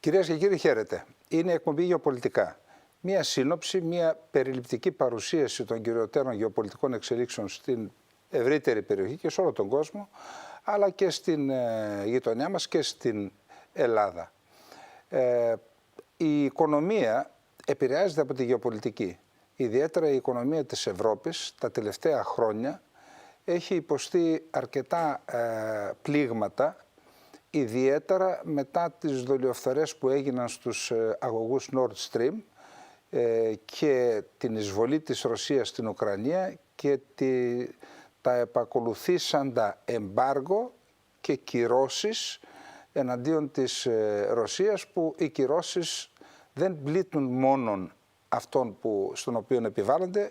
Κυρίες και κύριοι, χαίρετε. Είναι η εκπομπή Γεωπολιτικά. Μία σύνοψη, μία περιληπτική παρουσίαση των κυριωτέρων γεωπολιτικών εξελίξεων στην ευρύτερη περιοχή και σε όλο τον κόσμο, αλλά και στην γειτονιά μας και στην Ελλάδα. Η οικονομία επηρεάζεται από τη γεωπολιτική. Ιδιαίτερα η οικονομία της Ευρώπης τα τελευταία χρόνια έχει υποστεί αρκετά πλήγματα, ιδιαίτερα μετά τις δολιοφθορές που έγιναν στους αγωγούς Nord Stream και την εισβολή της Ρωσίας στην Ουκρανία και τα επακολουθήσαντα εμπάργο και κυρώσεις εναντίον της Ρωσίας, που οι κυρώσεις δεν πλήττουν μόνον αυτόν στον οποίο επιβάλλονται,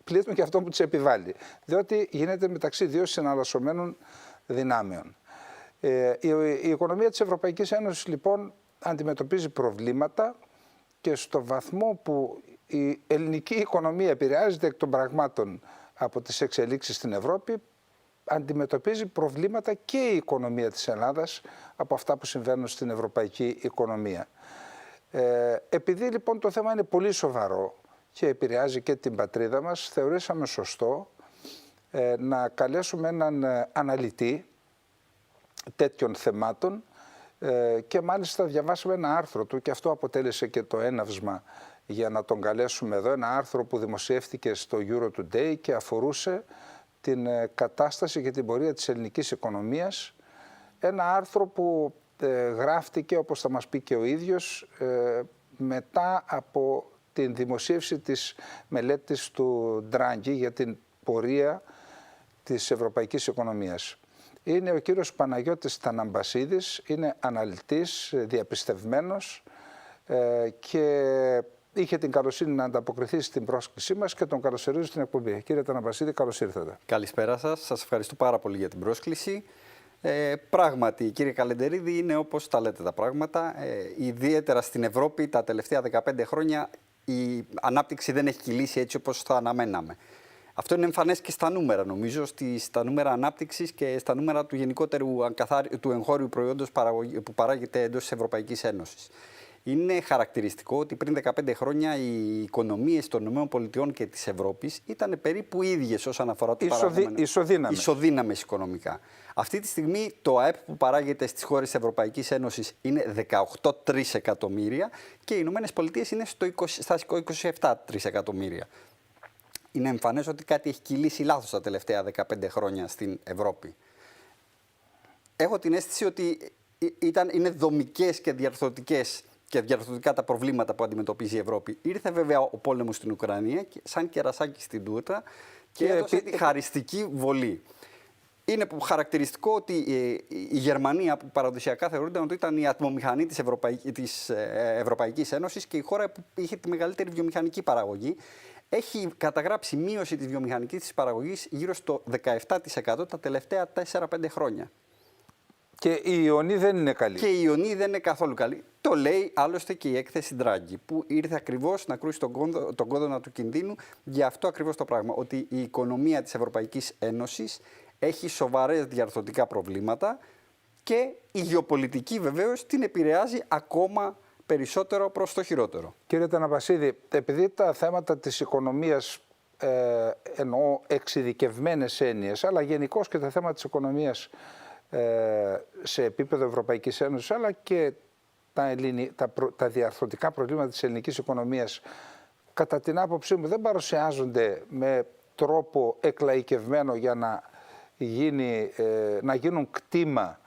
πλήττουν και αυτόν που τις επιβάλλει, διότι γίνεται μεταξύ δύο συναλλασσομένων δυνάμεων. Η οικονομία της Ευρωπαϊκής Ένωσης λοιπόν αντιμετωπίζει προβλήματα, και στο βαθμό που η ελληνική οικονομία επηρεάζεται εκ των πραγμάτων από τις εξελίξεις στην Ευρώπη, αντιμετωπίζει προβλήματα και η οικονομία της Ελλάδας από αυτά που συμβαίνουν στην ευρωπαϊκή οικονομία. Επειδή λοιπόν το θέμα είναι πολύ σοβαρό και επηρεάζει και την πατρίδα μας, θεωρήσαμε σωστό να καλέσουμε έναν αναλυτή τέτοιων θεμάτων και μάλιστα διαβάσαμε ένα άρθρο του, και αυτό αποτέλεσε και το έναυσμα για να τον καλέσουμε εδώ, ένα άρθρο που δημοσιεύτηκε στο Euro Today και αφορούσε την κατάσταση και την πορεία της ελληνικής οικονομίας. Ένα άρθρο που γράφτηκε, όπως θα μας πει και ο ίδιος, μετά από την δημοσίευση της μελέτης του Ντράγκη για την πορεία της ευρωπαϊκής οικονομίας. Είναι ο κύριος Παναγιώτης Ταναμπασίδης, είναι αναλυτής, διαπιστευμένος και είχε την καλοσύνη να ανταποκριθεί στην πρόσκλησή μας και τον καλωσορίζω στην εκπομπή. Κύριε Ταναμπασίδη, καλώς ήρθατε. Καλησπέρα σας. Σας ευχαριστώ πάρα πολύ για την πρόσκληση. Πράγματι, κύριε Καλεντερίδη, είναι όπως τα λέτε τα πράγματα. Ιδιαίτερα στην Ευρώπη τα τελευταία 15 χρόνια η ανάπτυξη δεν έχει κυλήσει έτσι όπως θα αναμέναμε. Αυτό είναι εμφανές και στα νούμερα, νομίζω, στα νούμερα ανάπτυξης και στα νούμερα του γενικότερου του εγχώριου προϊόντος που παράγεται εντός της Ευρωπαϊκής Ένωσης. Είναι χαρακτηριστικό ότι πριν 15 χρόνια οι οικονομίες των ΗΠΑ και της Ευρώπης ήταν περίπου ίδιες όσον αφορά το παράγόμενο. Ισοδύναμες οικονομικά. Αυτή τη στιγμή το ΑΕΠ που παράγεται στις χώρες της Ευρωπαϊκής Ένωσης είναι 18 τρισεκατομμύρια και οι Ηνωμένες Πολιτείες είναι στα 27 τρισεκατομμύρια. Είναι εμφανές ότι κάτι έχει κυλήσει λάθος τα τελευταία 15 χρόνια στην Ευρώπη. Έχω την αίσθηση ότι είναι δομικές και διαρθρωτικά τα προβλήματα που αντιμετωπίζει η Ευρώπη. Ήρθε βέβαια ο πόλεμος στην Ουκρανία σαν κερασάκι στην τούρτα και έδωσε τη χαριστική βολή. Είναι χαρακτηριστικό ότι η Γερμανία, που παραδοσιακά θεωρούνταν ότι ήταν η ατμομηχανή της Ευρωπαϊκής Ένωσης και η χώρα που είχε τη μεγαλύτερη βιομηχανική παραγωγή, έχει καταγράψει μείωση της βιομηχανικής της παραγωγής γύρω στο 17% τα τελευταία 4-5 χρόνια. Και η Ιωνή δεν είναι καλή. Και η Ιωνή δεν είναι καθόλου καλή. Το λέει άλλωστε και η έκθεση Ντράγκη, που ήρθε ακριβώς να κρούσει τον κόδωνα του κινδύνου για αυτό ακριβώς το πράγμα. Ότι η οικονομία της Ευρωπαϊκής Ένωσης έχει σοβαρές διαρθρωτικά προβλήματα και η γεωπολιτική βεβαίως την επηρεάζει ακόμα περισσότερο προς το χειρότερο. Κύριε Ταναμπασίδη, επειδή τα θέματα της οικονομίας εννοώ εξειδικευμένες έννοιες, αλλά γενικώς και τα θέματα της οικονομίας σε επίπεδο Ευρωπαϊκής Ένωσης, αλλά και τα διαρθρωτικά προβλήματα της ελληνικής οικονομίας, κατά την άποψή μου δεν παρουσιάζονται με τρόπο εκλαϊκευμένο για να γίνουν κτήμα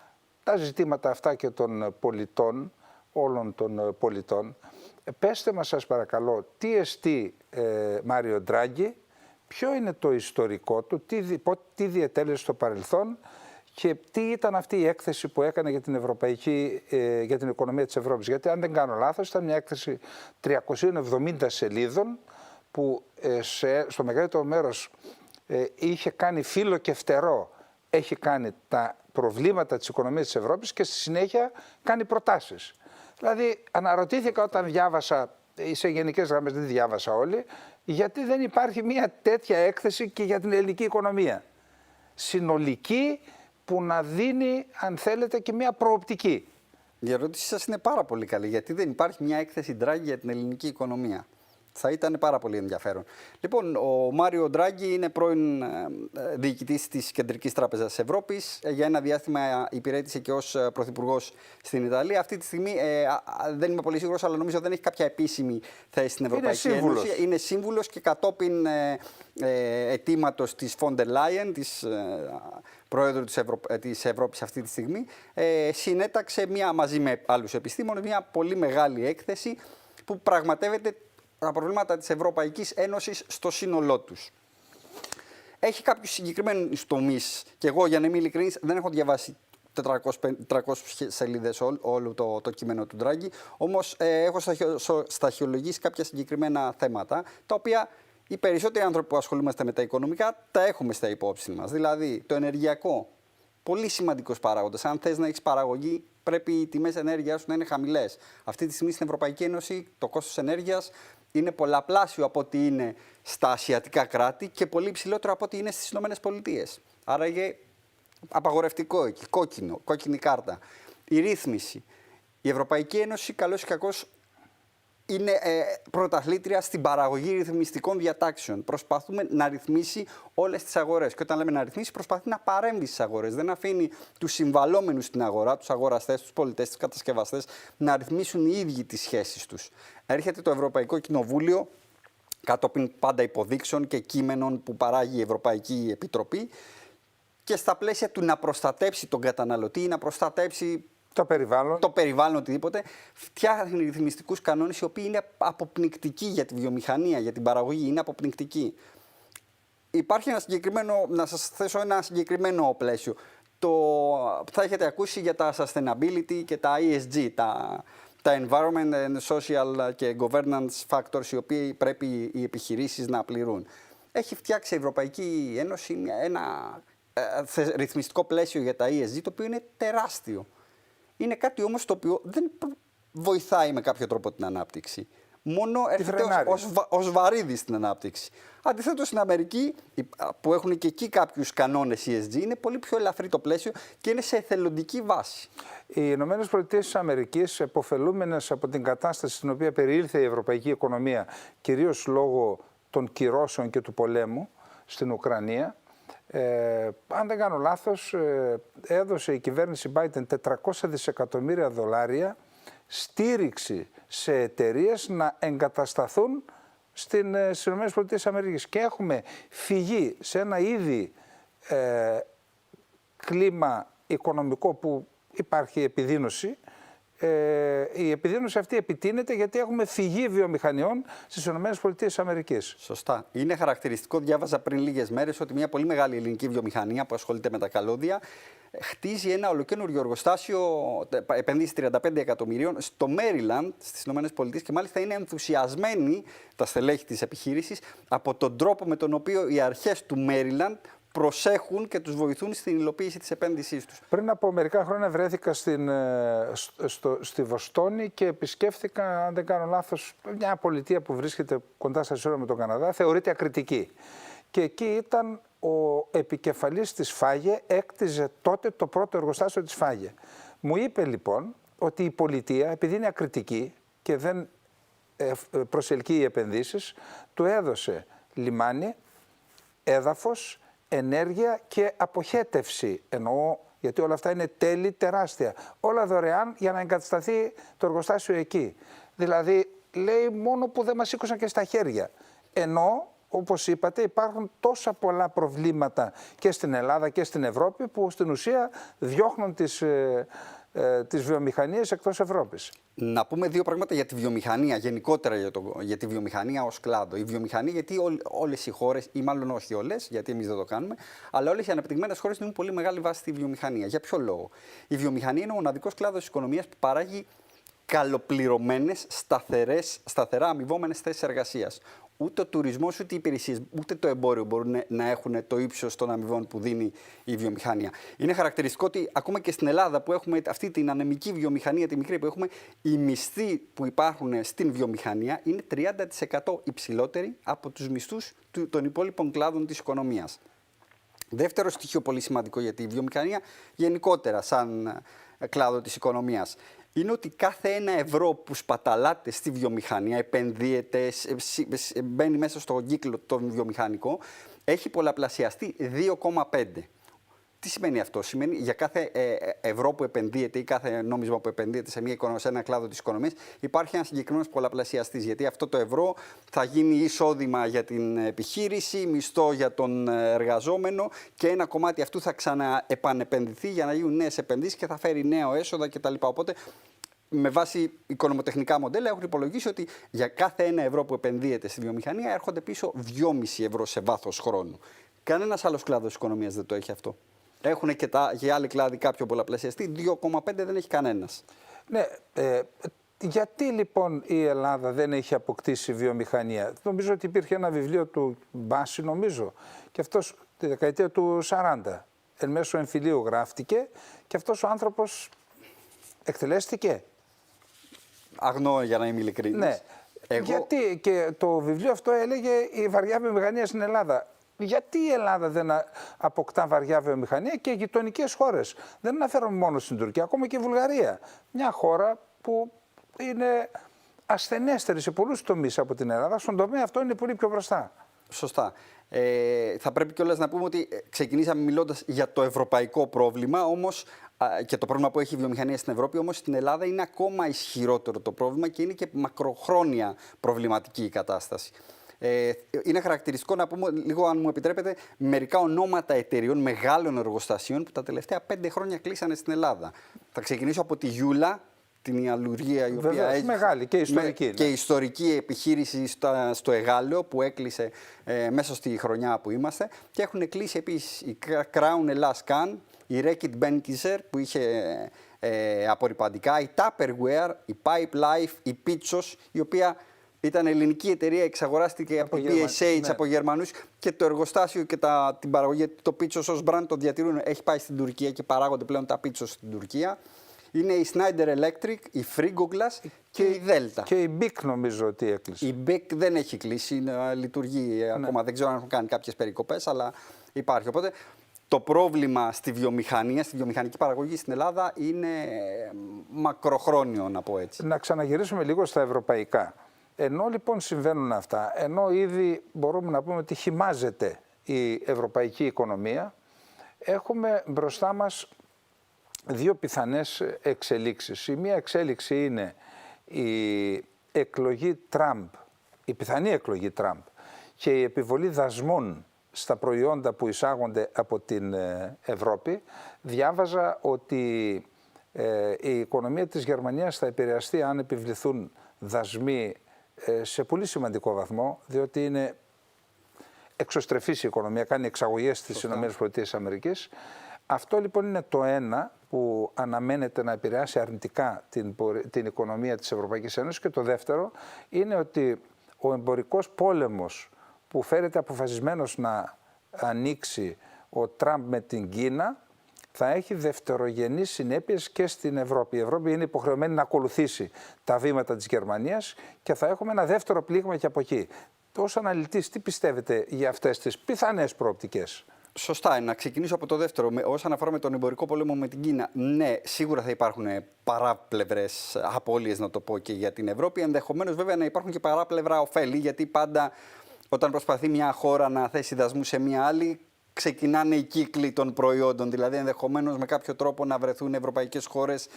τα ζητήματα αυτά και των πολιτών, όλων των πολιτών. Πέστε μας σας παρακαλώ, τι εστί Μάριο Ντράγκη, ποιο είναι το ιστορικό του, τι διετέλεσε στο παρελθόν και τι ήταν αυτή η έκθεση που έκανε για την οικονομία της Ευρώπης. Γιατί αν δεν κάνω λάθος ήταν μια έκθεση 370 σελίδων που στο μεγαλύτερο μέρος είχε κάνει φύλλο και φτερό, έχει κάνει τα προβλήματα της οικονομίας της Ευρώπης και στη συνέχεια κάνει προτάσεις. Δηλαδή αναρωτήθηκα όταν διάβασα, σε γενικές γραμμές δεν διάβασα όλοι, γιατί δεν υπάρχει μια τέτοια έκθεση και για την ελληνική οικονομία. Συνολική, που να δίνει, αν θέλετε, και μια προοπτική. Η ερώτησή σας είναι πάρα πολύ καλή, γιατί δεν υπάρχει μια έκθεση Ντράγκη για την ελληνική οικονομία. Θα ήταν πάρα πολύ ενδιαφέρον. Λοιπόν, ο Μάριο Ντράγκη είναι πρώην διοικητής της Κεντρικής Τράπεζας της Ευρώπης. Για ένα διάστημα υπηρέτησε και ως πρωθυπουργός στην Ιταλία. Αυτή τη στιγμή δεν είμαι πολύ σίγουρος, αλλά νομίζω δεν έχει κάποια επίσημη θέση στην Ευρωπαϊκή Ένωση. Είναι σύμβουλος και κατόπιν αιτήματος της Φόντερ Λάιεν, της Πρόεδρου της Ευρώπης αυτή τη στιγμή, συνέταξε μαζί με άλλους επιστήμονες μια πολύ μεγάλη έκθεση που πραγματεύεται τα προβλήματα της Ευρωπαϊκής Ένωσης στο σύνολό τους. Έχει κάποιους συγκεκριμένους τομείς και εγώ, για να είμαι ειλικρινής, δεν έχω διαβάσει 300 σελίδες όλο το κείμενο του Ντράγκη, όμως έχω σταχυολογήσει κάποια συγκεκριμένα θέματα, τα οποία οι περισσότεροι άνθρωποι που ασχολούμαστε με τα οικονομικά τα έχουμε στα υπόψη μας. Δηλαδή, το ενεργειακό, πολύ σημαντικός παράγοντας. Αν θες να έχεις παραγωγή, πρέπει οι τιμές ενέργειας σου να είναι χαμηλές. Αυτή τη στιγμή στην Ευρωπαϊκή Ένωση το κόστος ενέργειας είναι πολλαπλάσιο από ό,τι είναι στα ασιατικά κράτη και πολύ υψηλότερο από ό,τι είναι στις ΗΠΑ. Άρα είναι απαγορευτικό εκεί, κόκκινη κάρτα. Η ρύθμιση. Η Ευρωπαϊκή Ένωση, καλώς ή κακώς, είναι πρωταθλήτρια στην παραγωγή ρυθμιστικών διατάξεων. Προσπαθούμε να ρυθμίσει όλες τις αγορές. Και όταν λέμε να ρυθμίσει, προσπαθεί να παρέμβει στις αγορές. Δεν αφήνει τους συμβαλόμενους στην αγορά, τους αγοραστές, τους πολιτές, τους κατασκευαστές, να ρυθμίσουν οι ίδιοι τις σχέσεις τους. Έρχεται το Ευρωπαϊκό Κοινοβούλιο, κατόπιν πάντα υποδείξεων και κείμενων που παράγει η Ευρωπαϊκή Επιτροπή, και στα πλαίσια του να προστατέψει τον καταναλωτή, να προστατέψει το περιβάλλον, οτιδήποτε, φτιάχνει ρυθμιστικούς κανόνες οι οποίοι είναι αποπνικτικοί για τη βιομηχανία, για την παραγωγή, είναι αποπνικτικοί. Υπάρχει ένα συγκεκριμένο, να σας θέσω ένα συγκεκριμένο πλαίσιο. Θα έχετε ακούσει για τα sustainability και τα ESG, τα environment and social και governance factors, οι οποίοι πρέπει οι επιχειρήσεις να πληρούν. Έχει φτιάξει η Ευρωπαϊκή Ένωση ένα ρυθμιστικό πλαίσιο για τα ESG, το οποίο είναι τεράστιο. Είναι κάτι όμως το οποίο δεν βοηθάει με κάποιο τρόπο την ανάπτυξη. Μόνο έρχεται ως βαρύδι στην ανάπτυξη. Αντιθέτως, στην Αμερική, που έχουν και εκεί κάποιους κανόνες ESG, είναι πολύ πιο ελαφρύ το πλαίσιο και είναι σε εθελοντική βάση. Οι ΗΠΑ, επωφελούμενες από την κατάσταση στην οποία περιήλθε η ευρωπαϊκή οικονομία, κυρίως λόγω των κυρώσεων και του πολέμου στην Ουκρανία, αν δεν κάνω λάθος, έδωσε η κυβέρνηση Biden 400 δισεκατομμύρια δολάρια στήριξη σε εταιρείες να εγκατασταθούν στις ΗΠΑ. Και έχουμε φυγεί σε ένα ήδη κλίμα οικονομικό που υπάρχει επιδείνωση. Η επιδείνωση αυτή επιτείνεται γιατί έχουμε φυγή βιομηχανιών στις ΗΠΑ. Σωστά. Είναι χαρακτηριστικό, διάβαζα πριν λίγες μέρες, ότι μια πολύ μεγάλη ελληνική βιομηχανία που ασχολείται με τα καλώδια χτίζει ένα ολοκαίνουργιο εργοστάσιο, επενδύσει 35 εκατομμυρίων στο Maryland, στις ΗΠΑ, και μάλιστα είναι ενθουσιασμένοι τα στελέχη της επιχείρησης από τον τρόπο με τον οποίο οι αρχές του Maryland προσέχουν και τους στην υλοποίηση της επένδυσής τους. Πριν από μερικά χρόνια βρέθηκα στη Βοστόνη και επισκέφθηκα, αν δεν κάνω λάθος, μια πολιτεία που βρίσκεται κοντά στα σύνορα με τον Καναδά, θεωρείται ακριτική. Και εκεί ήταν ο επικεφαλής της Φάγε, έκτιζε τότε το πρώτο εργοστάσιο της Φάγε. Μου είπε λοιπόν ότι η πολιτεία, επειδή είναι ακριτική και δεν προσελκύει επενδύσεις, του έδωσε λιμάνι, έδαφος, ενέργεια και αποχέτευση, εννοώ, γιατί όλα αυτά είναι τέλη τεράστια. Όλα δωρεάν για να εγκατασταθεί το εργοστάσιο εκεί. Δηλαδή, λέει, μόνο που δεν μας σήκωσαν και στα χέρια. Ενώ, όπως είπατε, υπάρχουν τόσα πολλά προβλήματα και στην Ελλάδα και στην Ευρώπη που στην ουσία διώχνουν τις βιομηχανίες εκτός Ευρώπης. Να πούμε δύο πράγματα για τη βιομηχανία, γενικότερα για τη βιομηχανία ως κλάδο. Η βιομηχανία, γιατί όλες οι χώρες, ή μάλλον όχι όλες, γιατί εμείς δεν το κάνουμε, αλλά όλες οι αναπτυγμένες χώρες δίνουν πολύ μεγάλη βάση στη βιομηχανία. Για ποιο λόγο? Η βιομηχανία είναι ο μοναδικός κλάδος της οικονομίας που παράγει καλοπληρωμένες, σταθερά αμοιβόμενες θέσεις εργασίας. Ούτε ο τουρισμός, ούτε οι υπηρεσίες, ούτε το εμπόριο μπορούν να έχουν το ύψος των αμοιβών που δίνει η βιομηχανία. Είναι χαρακτηριστικό ότι ακόμα και στην Ελλάδα, που έχουμε αυτή την ανεμική βιομηχανία, τη μικρή που έχουμε, οι μισθοί που υπάρχουν στην βιομηχανία είναι 30% υψηλότεροι από τους μισθούς των υπόλοιπων κλάδων της οικονομίας. Δεύτερο στοιχείο πολύ σημαντικό για τη βιομηχανία, γενικότερα σαν κλάδο της οικονομίας. είναι ότι κάθε ένα ευρώ που σπαταλάται στη βιομηχανία, επενδύεται, μπαίνει μέσα στον κύκλο τον βιομηχανικό, έχει πολλαπλασιαστεί 2,5. Τι σημαίνει αυτό? Σημαίνει για κάθε ευρώ που επενδύεται ή κάθε νόμισμα που επενδύεται σε ένα κλάδο της οικονομίας υπάρχει ένα συγκεκριμένος πολλαπλασιαστής. Γιατί αυτό το ευρώ θα γίνει εισόδημα για την επιχείρηση, μισθό για τον εργαζόμενο και ένα κομμάτι αυτού θα ξαναεπανεπενδυθεί για να γίνουν νέες επενδύσεις και θα φέρει νέο έσοδα κτλ. Οπότε, με βάση οικονομοτεχνικά μοντέλα, έχουν υπολογίσει ότι για κάθε ένα ευρώ που επενδύεται στη βιομηχανία έρχονται πίσω 2,5 ευρώ σε βάθος χρόνου. Κανένας άλλος κλάδος της οικονομίας δεν το έχει αυτό. Έχουν και άλλοι κλάδοι κάποιο πολλαπλασιαστή, 2,5 δεν έχει κανένας. Ναι, γιατί λοιπόν η Ελλάδα δεν έχει αποκτήσει βιομηχανία? Νομίζω ότι υπήρχε ένα βιβλίο του Μπάση, νομίζω, και αυτός τη δεκαετία του 40, εν μέσω εμφυλίου γράφτηκε και αυτός ο άνθρωπος εκτελέστηκε. Αγνώ, για να είμαι ειλικρινής. Ναι. Γιατί και το βιβλίο αυτό έλεγε η βαριά βιομηχανία στην Ελλάδα. Γιατί η Ελλάδα δεν αποκτά βαριά βιομηχανία και οι γειτονικές χώρες? Δεν αναφέρομαι μόνο στην Τουρκία, ακόμα και η Βουλγαρία. Μια χώρα που είναι ασθενέστερη σε πολλούς τομείς από την Ελλάδα, στον τομέα αυτό είναι πολύ πιο μπροστά. Σωστά. Θα πρέπει κιόλας να πούμε ότι ξεκινήσαμε μιλώντας για το ευρωπαϊκό πρόβλημα, όμως και το πρόβλημα που έχει η βιομηχανία στην Ευρώπη, όμως στην Ελλάδα είναι ακόμα ισχυρότερο το πρόβλημα και είναι και μακροχρόνια προβληματική η κατάσταση. Είναι χαρακτηριστικό να πούμε λίγο, αν μου επιτρέπετε, μερικά ονόματα εταιριών μεγάλων εργοστασίων που τα τελευταία 5 χρόνια κλείσανε στην Ελλάδα. Θα ξεκινήσω από τη Γιούλα, την Ιαλουργία, η οποία έχει μεγάλη και ιστορική. Ναι. Και ιστορική επιχείρηση στο Εγάλεο που έκλεισε μέσα στη χρονιά που είμαστε. Και έχουν κλείσει επίσης η Crown Hellas Can, η Reckitt Benckiser που είχε απορριπαντικά, η Tupperware, η Pipe Life, η Pitsos, η οποία ήταν ελληνική εταιρεία, εξαγοράστηκε από την PSH, από Γερμανούς, και το εργοστάσιο και την παραγωγή, το Pitsos ως brand το διατηρούν, έχει πάει στην Τουρκία και παράγονται πλέον τα Pitsos στην Τουρκία. Είναι η Schneider Electric, η Frigoglass και η Delta. Και η BIC νομίζω ότι έκλεισε. Η BIC δεν έχει κλείσει, λειτουργεί ακόμα, δεν ξέρω αν έχουν κάνει κάποιες περικοπές, αλλά υπάρχει. Οπότε το πρόβλημα στη βιομηχανία, στη βιομηχανική παραγωγή στην Ελλάδα είναι μακροχρόνιο, να πω έτσι. Να ξαναγυρίσουμε λίγο στα ευρωπαϊκά. Ενώ λοιπόν συμβαίνουν αυτά, ενώ ήδη μπορούμε να πούμε ότι χυμάζεται η ευρωπαϊκή οικονομία, έχουμε μπροστά μας δύο πιθανές εξελίξεις. Η μία εξέλιξη είναι η εκλογή Τραμπ, η πιθανή εκλογή Τραμπ και η επιβολή δασμών στα προϊόντα που εισάγονται από την Ευρώπη. Διάβαζα ότι η οικονομία της Γερμανίας θα επηρεαστεί αν επιβληθούν δασμοί σε πολύ σημαντικό βαθμό, διότι είναι εξωστρεφής η οικονομία, κάνει εξαγωγές στις ΗΠΑ. Αυτό λοιπόν είναι το ένα που αναμένεται να επηρεάσει αρνητικά την οικονομία της Ευρωπαϊκής Ένωσης, και το δεύτερο είναι ότι ο εμπορικός πόλεμος που φέρεται αποφασισμένος να ανοίξει ο Τραμπ με την Κίνα θα έχει δευτερογενείς συνέπειες και στην Ευρώπη. Η Ευρώπη είναι υποχρεωμένη να ακολουθήσει τα βήματα της Γερμανίας και θα έχουμε ένα δεύτερο πλήγμα και από εκεί. Ως αναλυτής, τι πιστεύετε για αυτές τις πιθανές προοπτικές? Σωστά, να ξεκινήσω από το δεύτερο. Όσον αφορά με τον εμπορικό πόλεμο με την Κίνα, ναι, σίγουρα θα υπάρχουν παράπλευρες απώλειες, να το πω, και για την Ευρώπη. Ενδεχομένως, βέβαια, να υπάρχουν και παράπλευρα ωφέλη, γιατί πάντα όταν προσπαθεί μια χώρα να θέσει δασμούς σε μια άλλη, ξεκινάνε οι κύκλοι των προϊόντων. Δηλαδή, ενδεχομένως με κάποιο τρόπο να βρεθούν ευρωπαϊκές χώρες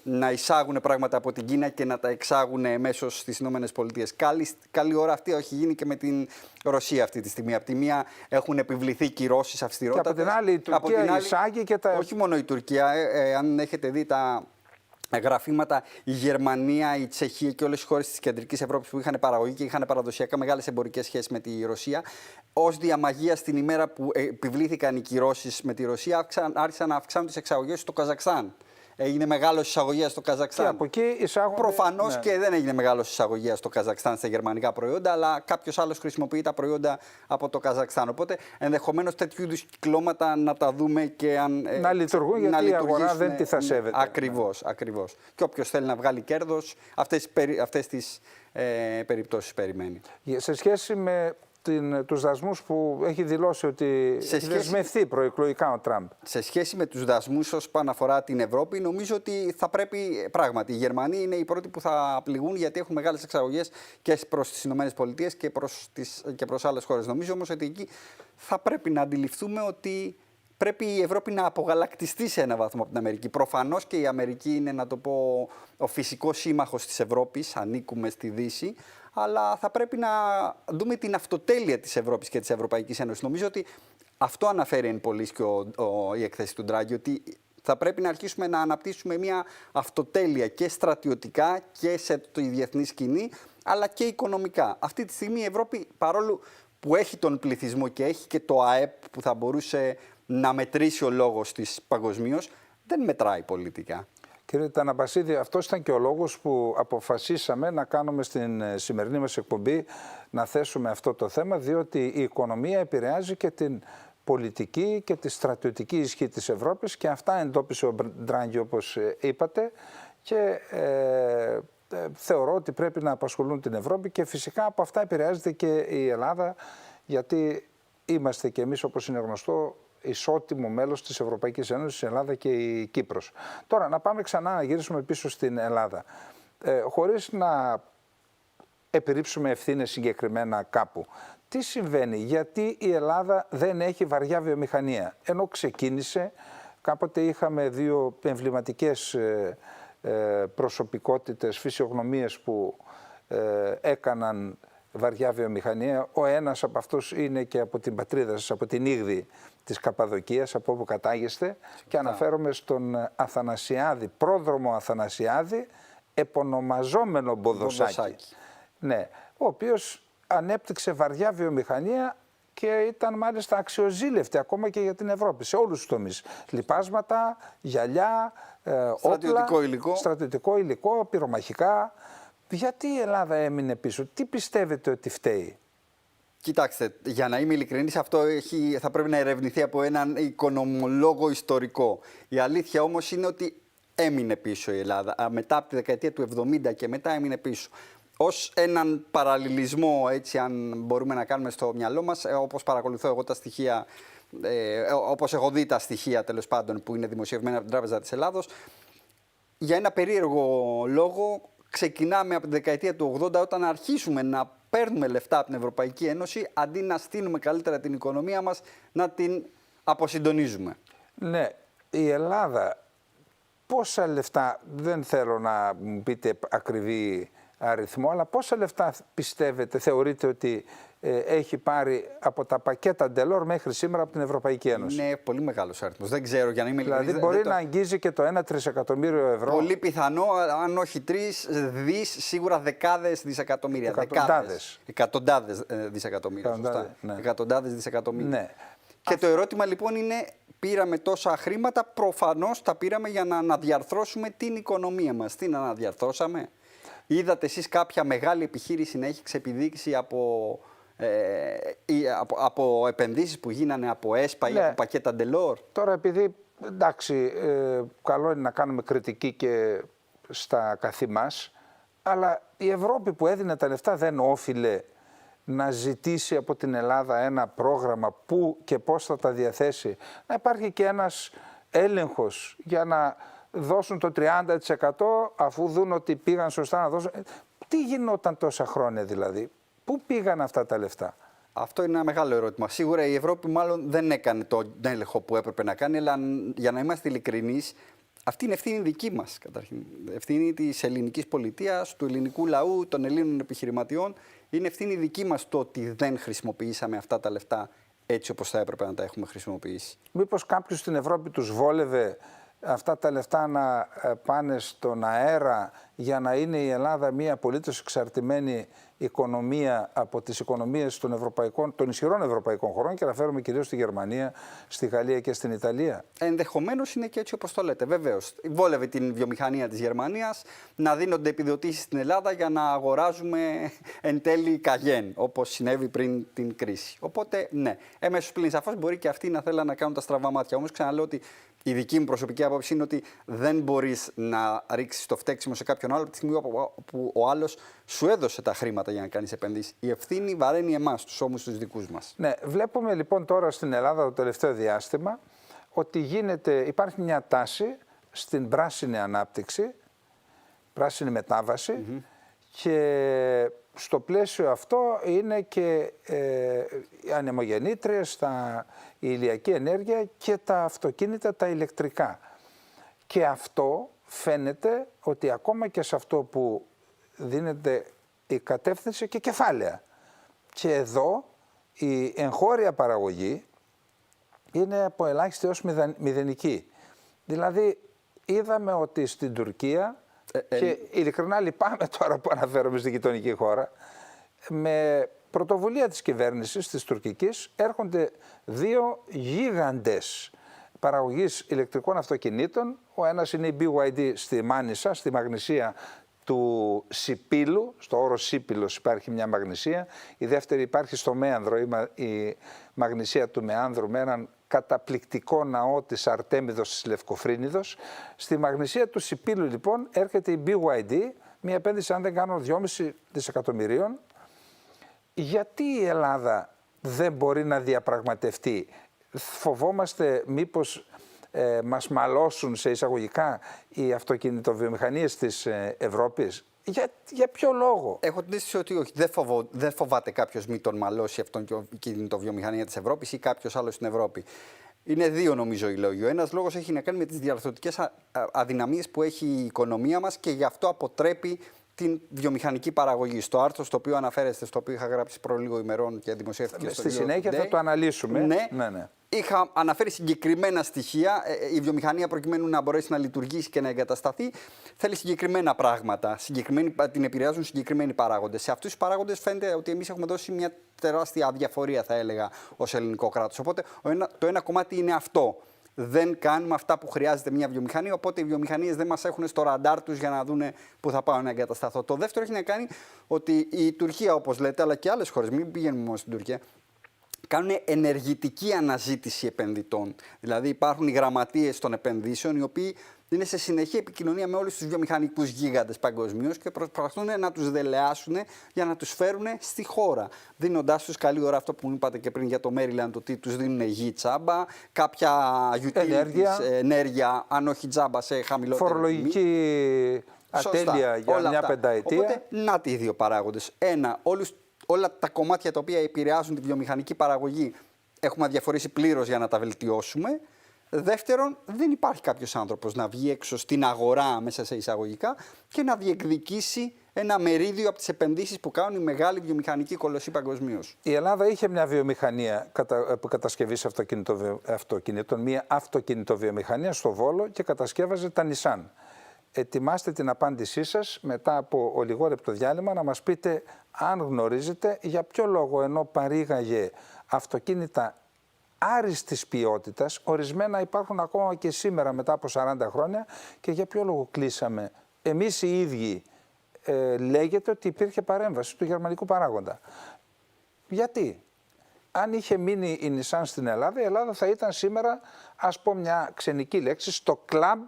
να εισάγουν πράγματα από την Κίνα και να τα εξάγουν εμέσως στις ΗΠΑ. Καλή ώρα αυτή έχει γίνει και με την Ρωσία αυτή τη στιγμή. Από τη μία έχουν επιβληθεί κυρώσεις αυστηρότατες. Και από την άλλη η Τουρκία εισάγει και τα... Όχι μόνο η Τουρκία. Αν έχετε δει τα γραφήματα, η Γερμανία, η Τσεχία και όλες οι χώρες της κεντρικής Ευρώπης που είχαν παραγωγή και είχαν παραδοσιακά μεγάλες εμπορικές σχέσεις με τη Ρωσία, ως διαμαγεία στην ημέρα που επιβλήθηκαν οι κυρώσεις με τη Ρωσία, άρχισαν να αυξάνουν τις εξαγωγές στο Καζακστάν. Έγινε μεγάλος εισαγωγέας στο Καζακστάν. Και από εκεί εισάγονται... Προφανώς, ναι, και δεν έγινε μεγάλος εισαγωγέας στο Καζακστάν στα γερμανικά προϊόντα, αλλά κάποιος άλλος χρησιμοποιεί τα προϊόντα από το Καζακστάν. Οπότε ενδεχομένως τέτοιου είδους κυκλώματα να τα δούμε και αν. Να λειτουργούν, γιατί η αγορά δεν τη θα σέβεται. Ακριβώς, ακριβώς. Και όποιος θέλει να βγάλει κέρδος, αυτές τις περιπτώσεις περιμένει. Σε σχέση με τους δασμούς που έχει δηλώσει ότι έχει δεσμευθεί προεκλογικά ο Τραμπ. Σε σχέση με τους δασμούς όσον αφορά την Ευρώπη, νομίζω ότι θα πρέπει πράγματι. Οι Γερμανοί είναι οι πρώτοι που θα πληγούν, γιατί έχουν μεγάλες εξαγωγές και προς τις ΗΠΑ και προς άλλες χώρες. Νομίζω όμως ότι εκεί θα πρέπει να αντιληφθούμε ότι πρέπει η Ευρώπη να απογαλακτιστεί σε έναν βαθμό από την Αμερική. Προφανώς και η Αμερική είναι, να το πω, ο φυσικός σύμμαχος της Ευρώπης, ανήκουμε στη Δύση, αλλά θα πρέπει να δούμε την αυτοτέλεια της Ευρώπης και της Ευρωπαϊκής Ένωσης. Νομίζω ότι αυτό αναφέρει εν πολλοίς και η έκθεση του Ντράγκη, ότι θα πρέπει να αρχίσουμε να αναπτύσσουμε μια αυτοτέλεια και στρατιωτικά και σε τη διεθνή σκηνή, αλλά και οικονομικά. Αυτή τη στιγμή η Ευρώπη, παρόλο που έχει τον πληθυσμό και έχει και το ΑΕΠ που θα μπορούσε να μετρήσει ο λόγος της παγκοσμίως, δεν μετράει πολιτικά. Κύριε Ταναπασίδη, αυτός ήταν και ο λόγος που αποφασίσαμε να κάνουμε στην σημερινή μας εκπομπή, να θέσουμε αυτό το θέμα, διότι η οικονομία επηρεάζει και την πολιτική και τη στρατιωτική ισχύ της Ευρώπης, και αυτά εντόπισε ο Ντράγκη, όπως είπατε, και θεωρώ ότι πρέπει να απασχολούν την Ευρώπη, και φυσικά από αυτά επηρεάζεται και η Ελλάδα, γιατί είμαστε και εμείς, όπως είναι γνωστό, ισότιμο μέλος της Ευρωπαϊκής Ένωσης, η Ελλάδα και η Κύπρος. Τώρα να πάμε ξανά, να γυρίσουμε πίσω στην Ελλάδα, χωρίς να επιρρύψουμε ευθύνες συγκεκριμένα κάπου. Τι συμβαίνει, γιατί η Ελλάδα δεν έχει βαριά βιομηχανία, ενώ ξεκίνησε, κάποτε είχαμε δύο εμβληματικές προσωπικότητες, φυσιογνωμίες που έκαναν βαριά βιομηχανία. Ο ένας από αυτούς είναι και από την πατρίδα σας, από την Ήγδη της Καπαδοκίας, από όπου κατάγεστε, και αναφέρομαι στον Αθανασιάδη, πρόδρομο Αθανασιάδη, επωνομαζόμενο Μποδοσάκη. Ναι, ο οποίος ανέπτυξε βαριά βιομηχανία και ήταν μάλιστα αξιοζήλευτη ακόμα και για την Ευρώπη, σε όλους τους τομείς. Λιπάσματα, γυαλιά, στρατιωτικό υλικό, πυρομαχικά. Γιατί η Ελλάδα έμεινε πίσω, τι πιστεύετε ότι φταίει? Κοιτάξτε, για να είμαι ειλικρινής, αυτό θα πρέπει να ερευνηθεί από έναν οικονομολόγο ιστορικό. Η αλήθεια όμως είναι ότι έμεινε πίσω η Ελλάδα. Μετά από τη δεκαετία του 70 και μετά έμεινε πίσω. Ως έναν παραλληλισμό, έτσι, αν μπορούμε να κάνουμε στο μυαλό μας, όπως παρακολουθώ εγώ τα στοιχεία, όπως έχω δει τα στοιχεία τέλος πάντων που είναι δημοσιευμένα από την Τράπεζα της Ελλάδος, για ένα περίεργο λόγο ξεκινάμε από τη δεκαετία του 80, όταν αρχίσουμε να παίρνουμε λεφτά από την Ευρωπαϊκή Ένωση, αντί να στείνουμε καλύτερα την οικονομία μας, να την αποσυντονίζουμε. Ναι, η Ελλάδα πόσα λεφτά, δεν θέλω να μου πείτε ακριβή αριθμό, αλλά πόσα λεφτά πιστεύετε, θεωρείτε ότι έχει πάρει από τα πακέτα Ντελόρ μέχρι σήμερα από την Ευρωπαϊκή Ένωση? Είναι πολύ μεγάλος αριθμός. Δεν ξέρω, για να είμαι ειλικρινής. Δηλαδή μπορεί να αγγίζει και το 1 τρισεκατομμύριο ευρώ. Πολύ πιθανό, αν όχι 3 δις, σίγουρα δεκάδες δισεκατομμύρια. Εκατοντάδες δισεκατομμύρια. Ναι. Εκατοντάδες δισεκατομμύρια. Ναι. Και το ερώτημα λοιπόν είναι, πήραμε τόσα χρήματα, προφανώς τα πήραμε για να αναδιαρθρώσουμε την οικονομία μας. Τι να αναδιαρθρώσαμε? Είδατε εσείς κάποια μεγάλη επιχείρηση να έχει ξεπηδήξει από επενδύσεις που γίνανε από ΕΣΠΑ ή από πακέτα Ντελόρ? Τώρα, επειδή εντάξει, καλό είναι να κάνουμε κριτική και στα καθή μας, αλλά η Ευρώπη που έδινε τα λεφτά δεν όφιλε να ζητήσει από την Ελλάδα ένα πρόγραμμα πού και πώς θα τα διαθέσει, να υπάρχει και ένας έλεγχος για να δώσουν το 30% αφού δουν ότι πήγαν σωστά να δώσουν. Τι γινόταν τόσα χρόνια δηλαδή, πού πήγαν αυτά τα λεφτά? Αυτό είναι ένα μεγάλο ερώτημα. Σίγουρα η Ευρώπη μάλλον δεν έκανε τον έλεγχο που έπρεπε να κάνει, αλλά για να είμαστε ειλικρινείς, αυτή είναι ευθύνη δική μας καταρχήν. Ευθύνη της ελληνικής πολιτείας, του ελληνικού λαού, των Ελλήνων επιχειρηματιών. Είναι ευθύνη δική μας το ότι δεν χρησιμοποιήσαμε αυτά τα λεφτά έτσι όπως θα έπρεπε να τα έχουμε χρησιμοποιήσει. Μήπως κάποιους στην Ευρώπη τους βόλευε αυτά τα λεφτά να πάνε στον αέρα για να είναι η Ελλάδα μια απολύτως εξαρτημένη οικονομία από τις οικονομίες των ισχυρών ευρωπαϊκών χωρών, και αναφέρομαι κυρίως στη Γερμανία, στη Γαλλία και στην Ιταλία? Ενδεχομένως είναι και έτσι όπως το λέτε. Βεβαίως, βόλευε την βιομηχανία της Γερμανίας να δίνονται επιδοτήσεις στην Ελλάδα για να αγοράζουμε εν τέλει καγέν, όπως συνέβη πριν την κρίση. Οπότε, ναι, έμεσος πλην σαφώς μπορεί και αυτοί να θέλουν να κάνουν τα στραβά μάτια. Όμως, ξαναλέω ότι η δική μου προσωπική άποψη είναι ότι δεν μπορείς να ρίξεις το φταίξιμο σε κάποιον τον άλλο από τη στιγμή που ο άλλος σου έδωσε τα χρήματα για να κάνεις επενδύσεις. Η ευθύνη βαραίνει εμάς, τους ώμους τους δικούς μας. Ναι, βλέπουμε λοιπόν τώρα στην Ελλάδα το τελευταίο διάστημα ότι υπάρχει μια τάση στην πράσινη ανάπτυξη, πράσινη μετάβαση και στο πλαίσιο αυτό είναι και οι ανεμογεννήτριες, η ηλιακή ενέργεια και τα αυτοκίνητα τα ηλεκτρικά. Και αυτό φαίνεται ότι ακόμα και σε αυτό που δίνεται η κατεύθυνση και κεφάλαια. Και εδώ η εγχώρια παραγωγή είναι από ελάχιστη έως μηδενική. Δηλαδή είδαμε ότι στην Τουρκία, και ειλικρινά λυπάμαι τώρα που αναφέρομαι στην γειτονική χώρα, με πρωτοβουλία της κυβέρνησης της τουρκικής έρχονται δύο γίγαντες παραγωγής ηλεκτρικών αυτοκινήτων. Ο ένας είναι η BYD στη Μάνισσα, στη Μαγνησία του Σιπίλου, στο όρο Σίπιλος υπάρχει μια Μαγνησία. Η δεύτερη υπάρχει στο Μέανδρο, η Μαγνησία του Μεάνδρου, με έναν καταπληκτικό ναό της Αρτέμιδος της Λευκοφρίνιδος. Στη Μαγνησία του Σιπίλου λοιπόν έρχεται η BYD, μια επένδυση αν δεν κάνω 2,5 δισεκατομμυρίων. Γιατί η Ελλάδα δεν μπορεί να διαπραγματευτεί? Φοβόμαστε μήπως μας μαλώσουν σε εισαγωγικά οι αυτοκινητοβιομηχανίες της Ευρώπης? Για ποιο λόγο? Έχω την αίσθηση ότι όχι. Δεν φοβάται κάποιος μη τον μαλώσει η αυτοκινητοβιομηχανία της Ευρώπης ή κάποιος άλλος στην Ευρώπη. Είναι δύο νομίζω οι λόγοι. Ο ένας λόγος έχει να κάνει με τις διαρθρωτικές αδυναμίες που έχει η οικονομία μας και γι' αυτό αποτρέπει την βιομηχανική παραγωγή. Στο άρθρο στο οποίο αναφέρεστε, στο οποίο είχα γράψει προ λίγο ημερών και δημοσιεύτηκε στο Στη συνέχεια θα το αναλύσουμε. Ναι. Είχα αναφέρει συγκεκριμένα στοιχεία. Η βιομηχανία προκειμένου να μπορέσει να λειτουργήσει και να εγκατασταθεί θέλει συγκεκριμένα πράγματα. Την επηρεάζουν συγκεκριμένοι παράγοντες. Σε αυτούς τους παράγοντες φαίνεται ότι εμείς έχουμε δώσει μια τεράστια αδιαφορία, θα έλεγα, ως ελληνικό κράτος. Οπότε το ένα κομμάτι είναι αυτό. Δεν κάνουμε αυτά που χρειάζεται μια βιομηχανία, οπότε οι βιομηχανίες δεν μας έχουν στο ραντάρ τους για να δούνε πού θα πάω να εγκατασταθώ. Το δεύτερο έχει να κάνει ότι η Τουρκία, όπως λέτε, αλλά και άλλες χώρες, μην πηγαίνουμε μόνο στην Τουρκία, κάνουν ενεργητική αναζήτηση επενδυτών. Δηλαδή υπάρχουν οι γραμματείες των επενδύσεων, οι οποίοι είναι σε συνεχή επικοινωνία με όλους τους βιομηχανικούς γίγαντες παγκοσμίως και προσπαθούν να τους δελεάσουν για να τους φέρουν στη χώρα. Δίνοντάς τους καλή ώρα αυτό που μου είπατε και πριν για το Maryland, ότι τους δίνουν γη τσάμπα, κάποια ενέργεια, αν όχι τσάμπα, σε χαμηλότερη φορολογική ατέλεια για όλα μια αυτά. πενταετία. Οπότε, να οι δύο παράγοντες. Ένα, όλα τα κομμάτια τα οποία επηρεάζουν τη βιομηχανική παραγωγή έχουμε αδιαφορήσει πλήρως για να τα βελτιώσουμε. Δεύτερον, δεν υπάρχει κάποιος άνθρωπος να βγει έξω στην αγορά, μέσα σε εισαγωγικά, και να διεκδικήσει ένα μερίδιο από τις επενδύσεις που κάνουν οι μεγάλοι βιομηχανικοί κολοσσοί παγκοσμίως. Η Ελλάδα είχε μια βιομηχανία κατασκευής αυτοκινήτων, μια αυτοκινητοβιομηχανία στο Βόλο και κατασκεύαζε τα Nissan. Ετοιμάστε την απάντησή σας μετά από ολιγόλεπτο διάλειμμα να μας πείτε αν γνωρίζετε για ποιο λόγο, ενώ παρήγαγε αυτοκίνητα άριστης ποιότητας, ορισμένα υπάρχουν ακόμα και σήμερα μετά από 40 χρόνια, και για ποιο λόγο κλείσαμε. Εμείς οι ίδιοι λέγεται ότι υπήρχε παρέμβαση του γερμανικού παράγοντα. Γιατί? Αν είχε μείνει η Nissan στην Ελλάδα, η Ελλάδα θα ήταν σήμερα, ας πω μια ξενική λέξη, στο κλαμπ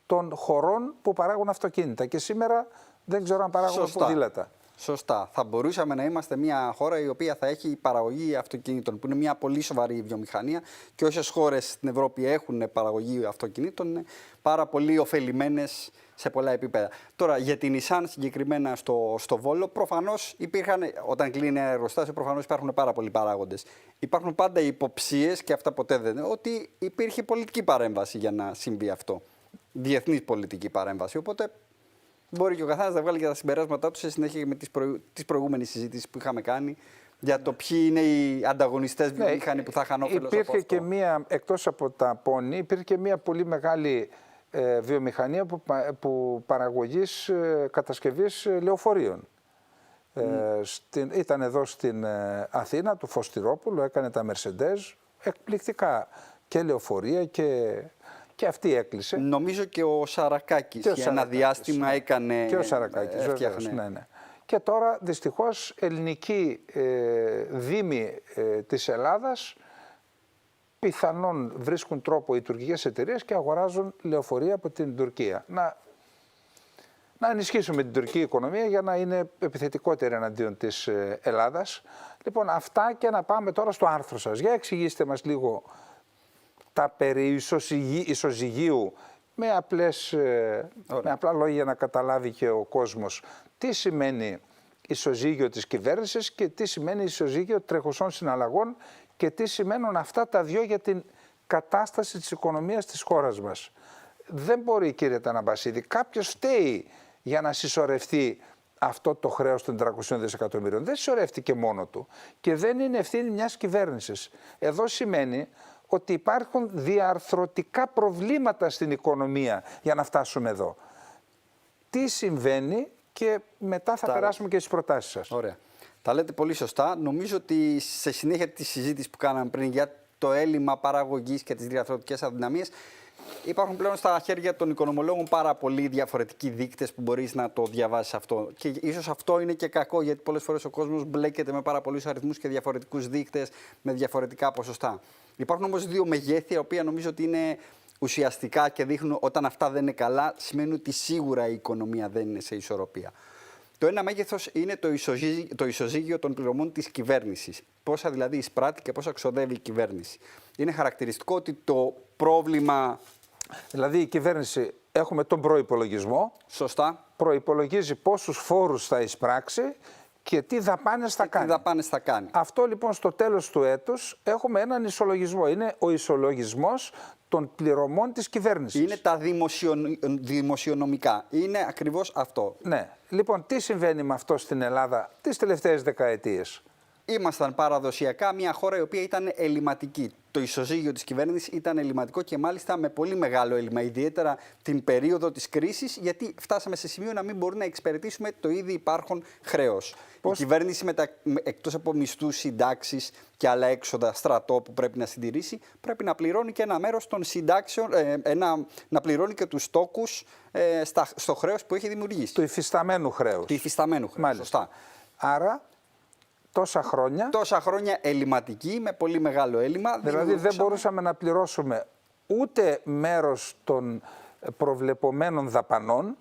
των χωρών που παράγουν αυτοκίνητα. Και σήμερα δεν ξέρω αν παράγουν ποδήλατα. Σωστά. Θα μπορούσαμε να είμαστε μια χώρα η οποία θα έχει παραγωγή αυτοκινήτων, που είναι μια πολύ σοβαρή βιομηχανία, και όσες χώρες στην Ευρώπη έχουν παραγωγή αυτοκινήτων είναι πάρα πολύ ωφελημένες σε πολλά επίπεδα. Τώρα, για την Nissan συγκεκριμένα στο Βόλο, προφανώς υπήρχαν, όταν κλείνει ένα εργοστάσιο, προφανώς υπάρχουν πάρα πολλοί παράγοντες. Υπάρχουν πάντα υποψίες, και αυτά ποτέ δεν είναι, ότι υπήρχε πολιτική παρέμβαση για να συμβεί αυτό. Διεθνής πολιτική παρέμβαση. Οπότε μπορεί και ο καθένας να βγάλει και τα συμπεράσματά του σε συνέχεια με τις προηγούμενες συζητήσεις που είχαμε κάνει για το ποιοι είναι οι ανταγωνιστές βιομηχανοί που θα είχαν όφελος από αυτό. Υπήρχε και μία, εκτός από τα πόνι, υπήρχε και μία πολύ μεγάλη βιομηχανία που παραγωγής κατασκευής λεωφορείων. Ήταν εδώ στην Αθήνα, του Φωστηρόπουλου, έκανε τα Mercedes, εκπληκτικά και λεωφορεία και αυτή έκλεισε. Νομίζω και ο Σαρακάκης για ένα διάστημα έκανε. Και ο Σαρακάκης, βεβαίως, ναι. Και τώρα δυστυχώς ελληνικοί δήμοι της Ελλάδας πιθανόν βρίσκουν τρόπο οι τουρκικές εταιρείες και αγοράζουν λεωφορεία από την Τουρκία. να ενισχύσουμε την τουρκική οικονομία για να είναι επιθετικότερη εναντίον της Ελλάδας. Λοιπόν, αυτά, και να πάμε τώρα στο άρθρο σας. Για εξηγήστε μας λίγο τα περί ισοζυγίου με απλά λόγια για να καταλάβει και ο κόσμος τι σημαίνει ισοζύγιο της κυβέρνησης και τι σημαίνει ισοζύγιο τρεχουσών συναλλαγών και τι σημαίνουν αυτά τα δύο για την κατάσταση της οικονομίας της χώρας μας. Δεν μπορεί, κύριε Ταναμπασίδη, κάποιος φταίει για να συσσωρευτεί αυτό το χρέος των 300 δισεκατομμύριων. Δεν συσσωρεύτηκε μόνο του και δεν είναι ευθύνη μιας κυβέρνησης. Εδώ σημαίνει ότι υπάρχουν διαρθρωτικά προβλήματα στην οικονομία για να φτάσουμε εδώ. Τι συμβαίνει, και μετά θα περάσουμε και στις προτάσεις σας. Ωραία. Τα λέτε πολύ σωστά. Νομίζω ότι σε συνέχεια της συζήτησης που κάναμε πριν για το έλλειμμα παραγωγής και τις διαρθρωτικές αδυναμίες, υπάρχουν πλέον στα χέρια των οικονομολόγων πάρα πολλοί διαφορετικοί δείκτες που μπορείς να το διαβάσεις αυτό. Και ίσως αυτό είναι και κακό, γιατί πολλές φορές ο κόσμος μπλέκεται με πάρα πολλούς αριθμούς και διαφορετικούς δείκτες με διαφορετικά ποσοστά. Υπάρχουν όμως δύο μεγέθη, τα οποία νομίζω ότι είναι ουσιαστικά και δείχνουν όταν αυτά δεν είναι καλά, σημαίνει ότι σίγουρα η οικονομία δεν είναι σε ισορροπία. Το ένα μέγεθος είναι το ισοζύγιο των πληρωμών της κυβέρνησης. Πόσα δηλαδή εισπράττει και πόσα ξοδεύει η κυβέρνηση. Είναι χαρακτηριστικό ότι το πρόβλημα. Δηλαδή η κυβέρνηση, έχουμε τον προϋπολογισμό. Σωστά. Προϋπολογίζει πόσους φόρους θα εισπράξει και τι δαπάνες θα κάνει. Τι δαπάνες θα κάνει. Αυτό λοιπόν στο τέλος του έτους έχουμε έναν ισολογισμό. Είναι ο ισολογισμός των πληρωμών της κυβέρνησης. Είναι τα δημοσιονομικά. Είναι ακριβώς αυτό. Ναι. Λοιπόν, τι συμβαίνει με αυτό στην Ελλάδα τις τελευταίες δεκαετίες? Ήμασταν παραδοσιακά μια χώρα η οποία ήταν ελλειμματική. Το ισοζύγιο της κυβέρνησης ήταν ελλειμματικό και μάλιστα με πολύ μεγάλο έλλειμμα, ιδιαίτερα την περίοδο της κρίσης, γιατί φτάσαμε σε σημείο να μην μπορούμε να εξυπηρετήσουμε το ήδη υπάρχον χρέος. Η κυβέρνηση, εκτός από μισθούς, συντάξεις και άλλα έξοδα, στρατό που πρέπει να συντηρήσει, πρέπει να πληρώνει και ένα μέρος των συντάξεων, να πληρώνει και τους στόκους στο χρέος που έχει δημιουργήσει. Του υφισταμένου χρέους. Του υφισταμένου χρέους. Σωστά. Άρα, τόσα χρόνια ελλειμματική, με πολύ μεγάλο έλλειμμα. Δηλαδή δεν μπορούσαμε να πληρώσουμε ούτε μέρος των προβλεπομένων δαπανών.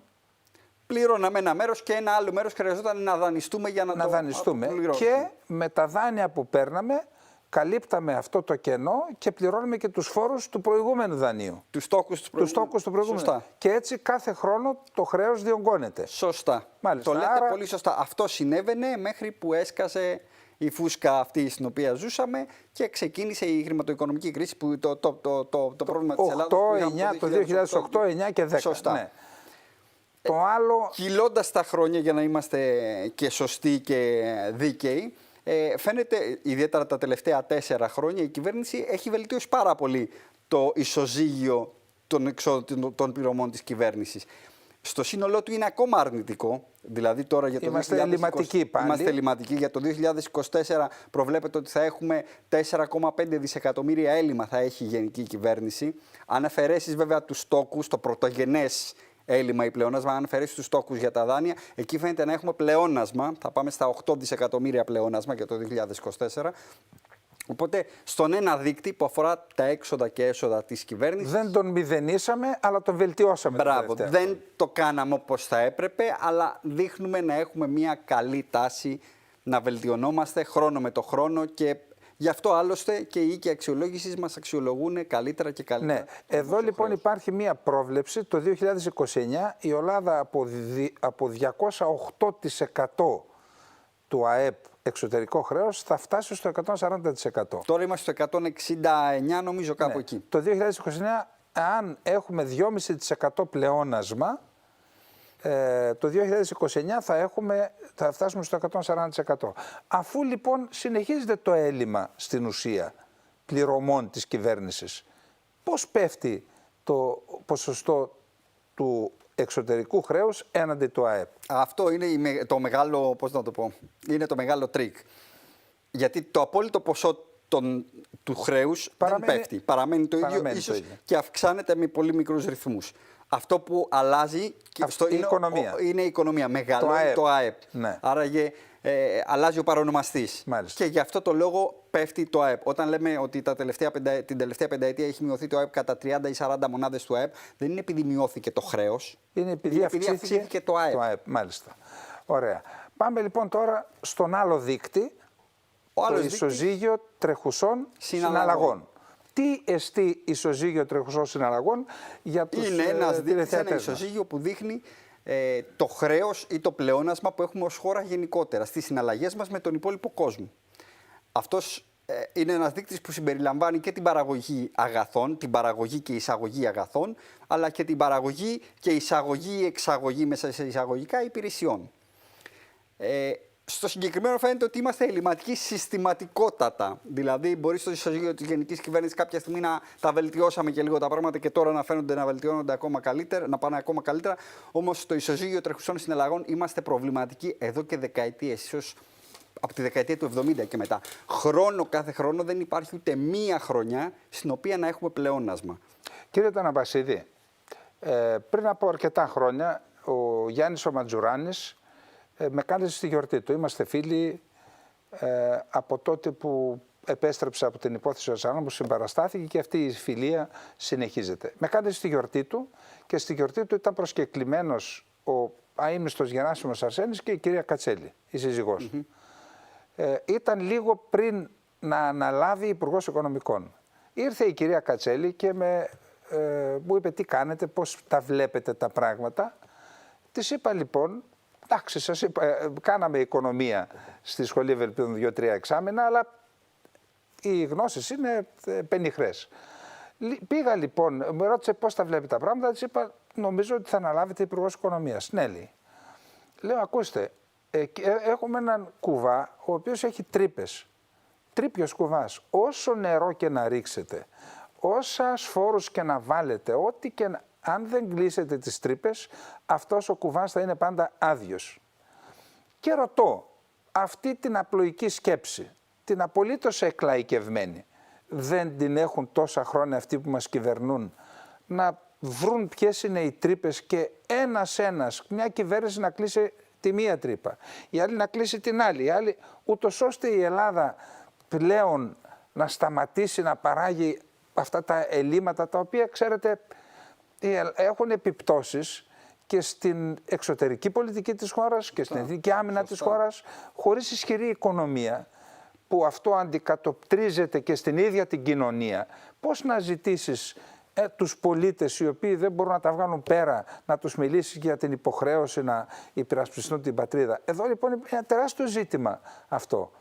Πληρώναμε ένα μέρος και ένα άλλο μέρος χρειαζόταν να δανειστούμε για να το δανειστούμε. Και με τα δάνεια που παίρναμε καλύπταμε αυτό το κενό και πληρώνουμε και τους φόρους του προηγούμενου δανείου. Τους στόκους του προηγούμενου. Σωστά. Και έτσι κάθε χρόνο το χρέος διονγκώνεται. Σωστά. Μάλιστα. Το λέτε πολύ σωστά. Αυτό συνέβαινε μέχρι που έσκασε η φούσκα αυτή στην οποία ζούσαμε και ξεκίνησε η χρηματοοικονομική κρίση, που το πρόβλημα της Ελλάδας. Το 2008, 2009 και 2010. Σωστά. Ναι. Το άλλο. Κυλώντας τα χρόνια για να είμαστε και σωστοί και δίκαιοι, φαίνεται ιδιαίτερα τα τελευταία 4 χρόνια η κυβέρνηση έχει βελτιώσει πάρα πολύ το ισοζύγιο των πληρωμών της κυβέρνησης. Στο σύνολό του είναι ακόμα αρνητικό. Δηλαδή τώρα για το είμαστε ελλειμματικοί πάλι. Είμαστε ελλειμματικοί. Για το 2024 προβλέπεται ότι θα έχουμε 4,5 δισεκατομμύρια έλλειμμα θα έχει η γενική κυβέρνηση. Αν αφαιρέσεις βέβαια τους στόκους, το πρωτογενές έλλειμμα ή πλεόνασμα, αν αφαιρέσεις τους στόκους για τα δάνεια, εκεί φαίνεται να έχουμε πλεόνασμα. Θα πάμε στα 8 δισεκατομμύρια πλεόνασμα για το 2024. Οπότε στον ένα δείκτη που αφορά τα έξοδα και έσοδα της κυβέρνησης. Δεν τον μηδενίσαμε, αλλά τον βελτιώσαμε. Μπράβο. Δεν το κάναμε όπως θα έπρεπε, αλλά δείχνουμε να έχουμε μια καλή τάση να βελτιωνόμαστε χρόνο με το χρόνο και γι' αυτό άλλωστε και οι οίκοι αξιολόγησης μας αξιολογούν καλύτερα και καλύτερα. Ναι. Εδώ λοιπόν υπάρχει μια πρόβλεψη. Το 2029 η Ελλάδα από 208% του ΑΕΠ εξωτερικό χρέος θα φτάσει στο 140%. Τώρα είμαστε στο 169 νομίζω κάπου εκεί. Το 2029 αν έχουμε 2,5% πλεόνασμα, το 2029 θα φτάσουμε στο 140%. Αφού λοιπόν συνεχίζεται το έλλειμμα στην ουσία πληρωμών της κυβέρνησης, πώς πέφτει το ποσοστό του εξωτερικού χρέους έναντι του ΑΕΠ? Αυτό είναι το μεγάλο, πώς να το πω, είναι το μεγάλο τρίκ. Γιατί το απόλυτο ποσό του χρέους δεν πέφτει. Παραμένει το ίδιο, ίσως και αυξάνεται με πολύ μικρούς ρυθμούς. Αυτό που αλλάζει είναι η οικονομία. Μεγαλώνει το ΑΕΠ. Ναι. Άραγε αλλάζει ο παρονομαστής. Μάλιστα. Και γι' αυτό το λόγο πέφτει το ΑΕΠ. Όταν λέμε ότι την τελευταία πενταετία έχει μειωθεί το ΑΕΠ κατά 30 ή 40 μονάδες του ΑΕΠ, δεν είναι επειδή μειώθηκε το χρέος. Είναι επειδή αυξήθηκε το ΑΕΠ. Μάλιστα. Ωραία. Πάμε λοιπόν τώρα στον άλλο δείκτη, το ισοζύγιο τρεχουσών συναλλαγών. Τι εστί ισοζύγιο τρεχουσών συναλλαγών για τους τηλεθεατές? Είναι ένα ισοζύγιο που δείχνει το χρέος ή το πλεόνασμα που έχουμε ως χώρα γενικότερα στις συναλλαγές μας με τον υπόλοιπο κόσμο. Αυτός είναι ένας δείκτης που συμπεριλαμβάνει και την παραγωγή αγαθών, την παραγωγή και εισαγωγή αγαθών, αλλά και την παραγωγή και εισαγωγή ή εξαγωγή μέσα σε εισαγωγικά υπηρεσιών. Στο συγκεκριμένο φαίνεται ότι είμαστε ελληματικοί συστηματικότατα. Δηλαδή, μπορεί στο ισοζύγιο της γενικής κυβέρνησης κάποια στιγμή να τα βελτιώσαμε και λίγο τα πράγματα και τώρα να φαίνονται να βελτιώνονται ακόμα καλύτερα, να πάνε ακόμα καλύτερα. Όμως, στο ισοζύγιο τρεχουσών συναλλαγών είμαστε προβληματικοί εδώ και δεκαετίες, ίσως από τη δεκαετία του 70 και μετά. Κάθε χρόνο δεν υπάρχει ούτε μία χρονιά στην οποία να έχουμε πλεόνασμα. Κύριε Ταναμπασίδη, πριν από αρκετά χρόνια, ο Γιάννης ο Ματζουράνης με κάλεσε στη γιορτή του. Είμαστε φίλοι από τότε που επέστρεψε από την υπόθεση του Άναμου, συμπαραστάθηκε και αυτή η φιλία συνεχίζεται. Με κάλεσε στη γιορτή του και στη γιορτή του ήταν προσκεκλημένος ο αείμνηστος Γεράσιμος Αρσένης και η κυρία Κατσέλη, η σύζυγός του. Ήταν λίγο πριν να αναλάβει υπουργός Οικονομικών. Ήρθε η κυρία Κατσέλη και μου είπε τι κάνετε, πώς τα βλέπετε τα πράγματα. Της είπα λοιπόν, εντάξει, σας είπα, κάναμε οικονομία στη Σχολή Ευελπίδων 2-3 εξάμηνα, αλλά οι γνώσεις είναι πενιχρές. Πήγα λοιπόν, με ρώτησε πώς τα βλέπει τα πράγματα, της είπα, νομίζω ότι θα αναλάβετε υπουργός Οικονομίας. Ναι, λέει. Λέω, ακούστε, έχουμε έναν κουβά ο οποίος έχει τρύπες. Τρύπιος κουβάς. Όσο νερό και να ρίξετε, όσα σφόρους και να βάλετε, ό,τι και να... Αν δεν κλείσετε τις τρύπες, αυτός ο κουβάς θα είναι πάντα άδειος. Και ρωτώ, αυτή την απλοϊκή σκέψη, την απολύτως εκλαϊκευμένη, δεν την έχουν τόσα χρόνια αυτοί που μας κυβερνούν, να βρουν ποιες είναι οι τρύπες και ένας, μια κυβέρνηση να κλείσει τη μία τρύπα, η άλλη να κλείσει την άλλη, η άλλη, ούτως ώστε η Ελλάδα πλέον να σταματήσει να παράγει αυτά τα ελλείμματα τα οποία, ξέρετε, έχουν επιπτώσεις και στην εξωτερική πολιτική της χώρας και στην εθνική άμυνα της χώρας, χωρίς ισχυρή οικονομία, που αυτό αντικατοπτρίζεται και στην ίδια την κοινωνία. Πώς να ζητήσεις τους πολίτες οι οποίοι δεν μπορούν να τα βγάλουν πέρα, να τους μιλήσεις για την υποχρέωση να υπερασπιστούν την πατρίδα? Εδώ λοιπόν είναι ένα τεράστιο ζήτημα αυτό.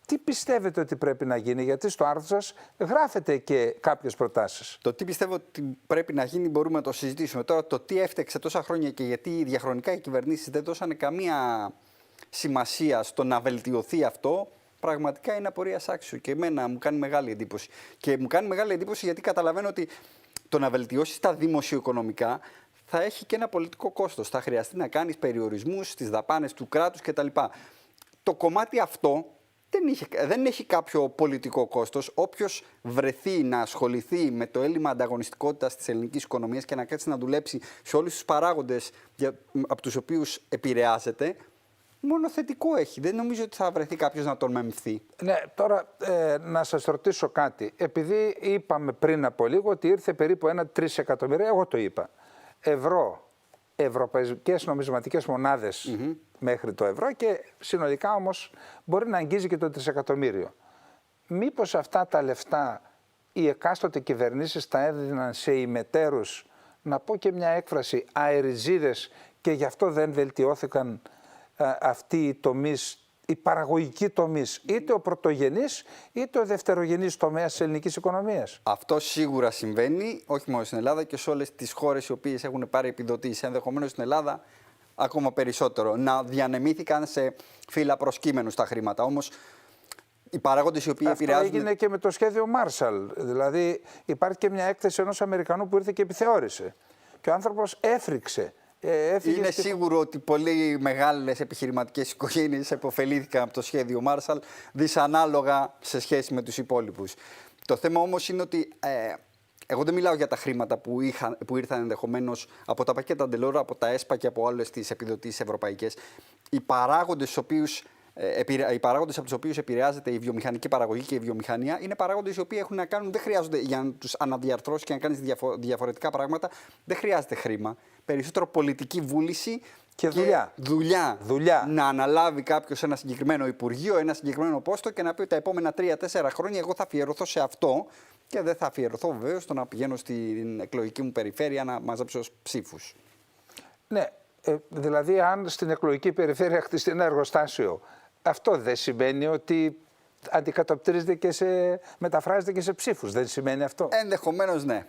Τι πιστεύετε ότι πρέπει να γίνει, γιατί στο άρθρο σας γράφετε και κάποιες προτάσεις? Το τι πιστεύω ότι πρέπει να γίνει μπορούμε να το συζητήσουμε. Τώρα το τι έφταξε τόσα χρόνια και γιατί διαχρονικά οι κυβερνήσεις δεν δώσανε καμία σημασία στο να βελτιωθεί αυτό, πραγματικά είναι απορίας άξιο και εμένα μου κάνει μεγάλη εντύπωση. Και μου κάνει μεγάλη εντύπωση γιατί καταλαβαίνω ότι το να βελτιώσεις τα δημοσιοοικονομικά θα έχει και ένα πολιτικό κόστος. Θα χρειαστεί να κάνεις περιορισμούς στις δαπάνες του κράτους κτλ. Το κομμάτι αυτό δεν έχει κάποιο πολιτικό κόστος. Όποιος βρεθεί να ασχοληθεί με το έλλειμμα ανταγωνιστικότητας της ελληνικής οικονομίας και να κάτσει να δουλέψει σε όλους τους παράγοντες από τους οποίους επηρεάζεται, μόνο θετικό έχει. Δεν νομίζω ότι θα βρεθεί κάποιος να τον μεμφθεί. Ναι, τώρα να σας ρωτήσω κάτι. Επειδή είπαμε πριν από λίγο ότι ήρθε περίπου 1-3 εκατομμύρια, εγώ το είπα, ευρωπαϊκές νομισματικές μονάδες μέχρι το ευρώ και συνολικά όμως μπορεί να αγγίζει και το τρισεκατομμύριο. Μήπως αυτά τα λεφτά οι εκάστοτε κυβερνήσεις τα έδιναν σε ημετέρους, να πω και μια έκφραση, αεριζίδες, και γι' αυτό δεν βελτιώθηκαν αυτοί οι τομείς, οι παραγωγικοί τομείς, είτε ο πρωτογενής είτε ο δευτερογενής τομέας της ελληνικής οικονομίας? Αυτό σίγουρα συμβαίνει, όχι μόνο στην Ελλάδα και σε όλες τις χώρες οι οποίες έχουν πάρει επιδοτήσεις. Ενδεχομένως στην Ελλάδα ακόμα περισσότερο. Να διανεμήθηκαν σε φύλλα προσκύμενους τα χρήματα. Όμως οι παράγοντες οι οποίοι επηρεάζουν. Αυτό έγινε και με το σχέδιο Marshall. Δηλαδή υπάρχει και μια έκθεση ενός Αμερικανού που ήρθε και επιθεώρησε. Και ο άνθρωπος έφρυξε. Είναι σίγουρο ότι πολύ μεγάλες επιχειρηματικές οικογένειες επωφελήθηκαν από το σχέδιο Marshall δυσανάλογα σε σχέση με τους υπόλοιπους. Το θέμα όμως είναι ότι εγώ δεν μιλάω για τα χρήματα που ήρθαν ενδεχομένως από τα πακέτα Ντελόρο, από τα ΕΣΠΑ και από όλες τις επιδοτήσεις ευρωπαϊκές. Οι παράγοντες στους οποίους οι παράγοντες από τους οποίους επηρεάζεται η βιομηχανική παραγωγή και η βιομηχανία είναι παράγοντες οι οποίοι έχουν να κάνουν, δεν χρειάζονται για να τους αναδιαρθρώσεις και να κάνεις διαφορετικά πράγματα, δεν χρειάζεται χρήμα. Περισσότερο πολιτική βούληση και δουλειά. Να αναλάβει κάποιος ένα συγκεκριμένο υπουργείο, ένα συγκεκριμένο πόστο και να πει τα επόμενα 3-4 χρόνια εγώ θα αφιερωθώ σε αυτό και δεν θα αφιερωθώ βεβαίως στο να πηγαίνω στην εκλογική μου περιφέρεια να μαζέψω ψήφους. Ναι, δηλαδή αν στην εκλογική περιφέρεια χτιστεί ένα εργοστάσιο, αυτό δεν σημαίνει ότι αντικατοπτρίζεται και μεταφράζεται και σε ψήφους. Δεν σημαίνει αυτό? Ενδεχομένως ναι.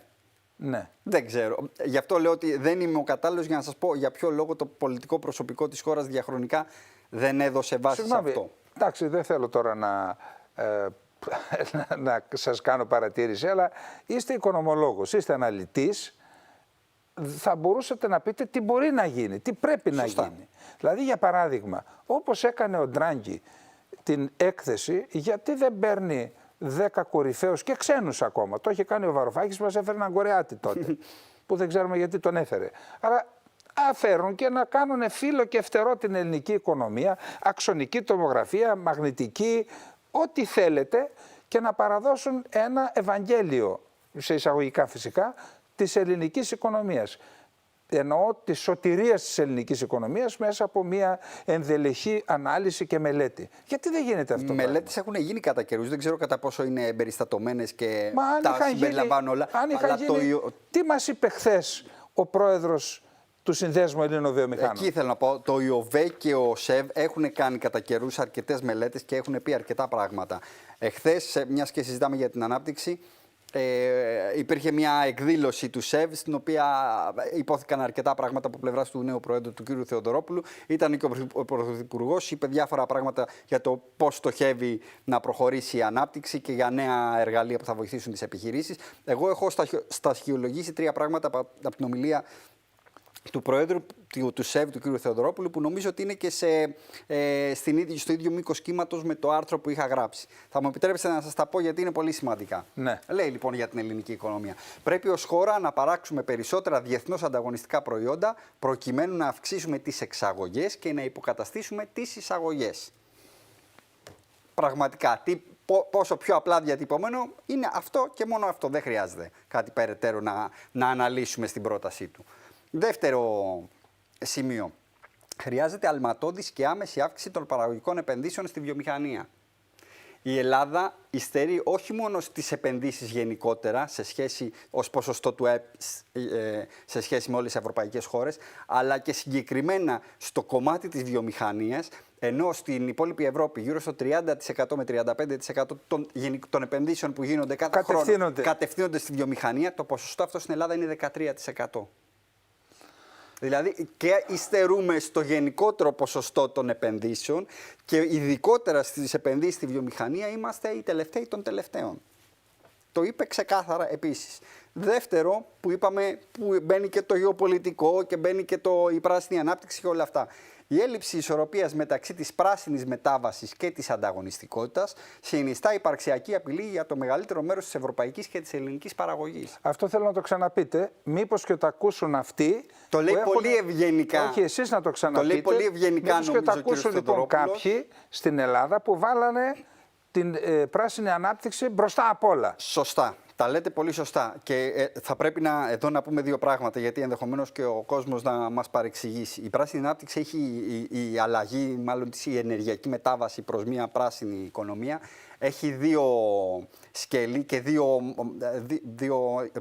Ναι. Δεν ξέρω. Γι' αυτό λέω ότι δεν είμαι ο κατάλληλος για να σας πω για ποιο λόγο το πολιτικό προσωπικό της χώρας διαχρονικά δεν έδωσε βάση σε αυτό. Εντάξει, δεν θέλω τώρα να σας κάνω παρατήρηση, αλλά είστε οικονομολόγος, είστε αναλυτής. Θα μπορούσατε να πείτε τι μπορεί να γίνει, τι πρέπει να γίνει. Δηλαδή, για παράδειγμα, όπως έκανε ο Ντράγκη την έκθεση, γιατί δεν παίρνει 10 κορυφαίους και ξένους ακόμα? Το είχε κάνει ο Βαρουφάκης που μας έφερε έναν Κορεάτη τότε, που δεν ξέρουμε γιατί τον έφερε. Αλλά φέρουν και να κάνουν φύλλο και φτερό την ελληνική οικονομία, αξονική τομογραφία, μαγνητική, ό,τι θέλετε, και να παραδώσουν ένα Ευαγγέλιο, σε εισαγωγικά φυσικά, της ελληνικής οικονομίας. Εννοώ της σωτηρίας της ελληνικής οικονομίας μέσα από μια ενδελεχή ανάλυση και μελέτη. Γιατί δεν γίνεται αυτό? Μελέτες έχουν γίνει κατά καιρούς, δεν ξέρω κατά πόσο είναι εμπεριστατωμένες και τα συμπεριλαμβάνουν όλα. Τι μας είπε χθες ο πρόεδρος του Συνδέσμου Ελλήνων Βιομηχάνων? Εκεί θέλω να πω, το ΙΟΒΕ και ο ΣΕΒ έχουν κάνει κατά καιρούς αρκετές μελέτες και έχουν πει αρκετά πράγματα. Εχθές, μιας και συζητάμε για την ανάπτυξη, υπήρχε μια εκδήλωση του ΣΕΒ στην οποία υπόθηκαν αρκετά πράγματα από πλευράς του νέου Προέδρου του κ. Θεοδωρόπουλου. Ήταν και ο Πρωθυπουργός, είπε διάφορα πράγματα για το πώς στοχεύει να προχωρήσει η ανάπτυξη και για νέα εργαλεία που θα βοηθήσουν τις επιχειρήσεις. Εγώ έχω στασιολογήσει 3 πράγματα από την ομιλία του Προέδρου του ΣΕΒ, του κ. Θεοδωρόπουλου, που νομίζω ότι είναι και στο ίδιο μήκος κύματος με το άρθρο που είχα γράψει. Θα μου επιτρέψετε να σας τα πω γιατί είναι πολύ σημαντικά. Ναι. Λέει λοιπόν για την ελληνική οικονομία. Πρέπει ως χώρα να παράξουμε περισσότερα διεθνώς ανταγωνιστικά προϊόντα προκειμένου να αυξήσουμε τις εξαγωγές και να υποκαταστήσουμε τις εισαγωγές. Πραγματικά, πόσο πιο απλά διατυπωμένο είναι αυτό και μόνο αυτό. Δεν χρειάζεται κάτι περαιτέρω να αναλύσουμε στην πρότασή του. Δεύτερο σημείο. Χρειάζεται αλματώδης και άμεση αύξηση των παραγωγικών επενδύσεων στη βιομηχανία. Η Ελλάδα υστερεί όχι μόνο στις επενδύσεις γενικότερα, ως ποσοστό του ΕΠ σε σχέση με όλες τις ευρωπαϊκές χώρες, αλλά και συγκεκριμένα στο κομμάτι της βιομηχανίας, ενώ στην υπόλοιπη Ευρώπη γύρω στο 30% με 35% των επενδύσεων που γίνονται κάθε χρόνο κατευθύνονται στη βιομηχανία, το ποσοστό αυτό στην Ελλάδα είναι 13%. Δηλαδή και υστερούμε στο γενικότερο ποσοστό των επενδύσεων και ειδικότερα στις επενδύσεις στη βιομηχανία είμαστε οι τελευταίοι των τελευταίων. Το είπε ξεκάθαρα επίσης. Δεύτερο που είπαμε, που μπαίνει και το γεωπολιτικό και μπαίνει και η πράσινη ανάπτυξη και όλα αυτά. Η έλλειψη ισορροπίας μεταξύ της πράσινης μετάβασης και της ανταγωνιστικότητας συνιστά υπαρξιακή απειλή για το μεγαλύτερο μέρος της ευρωπαϊκής και της ελληνικής παραγωγής. Αυτό θέλω να το ξαναπείτε. Μήπως και το ακούσουν αυτοί. Το λέει πολύ ευγενικά. Όχι, εσείς να το ξαναπείτε. Το λέει πολύ ευγενικά, μήπως και το ακούσουν λοιπόν κάποιοι στην Ελλάδα που βάλανε την πράσινη ανάπτυξη μπροστά απ' όλα. Σωστά. Τα λέτε πολύ σωστά και θα πρέπει εδώ να πούμε 2 πράγματα, γιατί ενδεχομένως και ο κόσμος να μας παρεξηγήσει. Η πράσινη ανάπτυξη έχει η αλλαγή, μάλλον η ενεργειακή μετάβαση προς μια πράσινη οικονομία, έχει 2 σκέλη και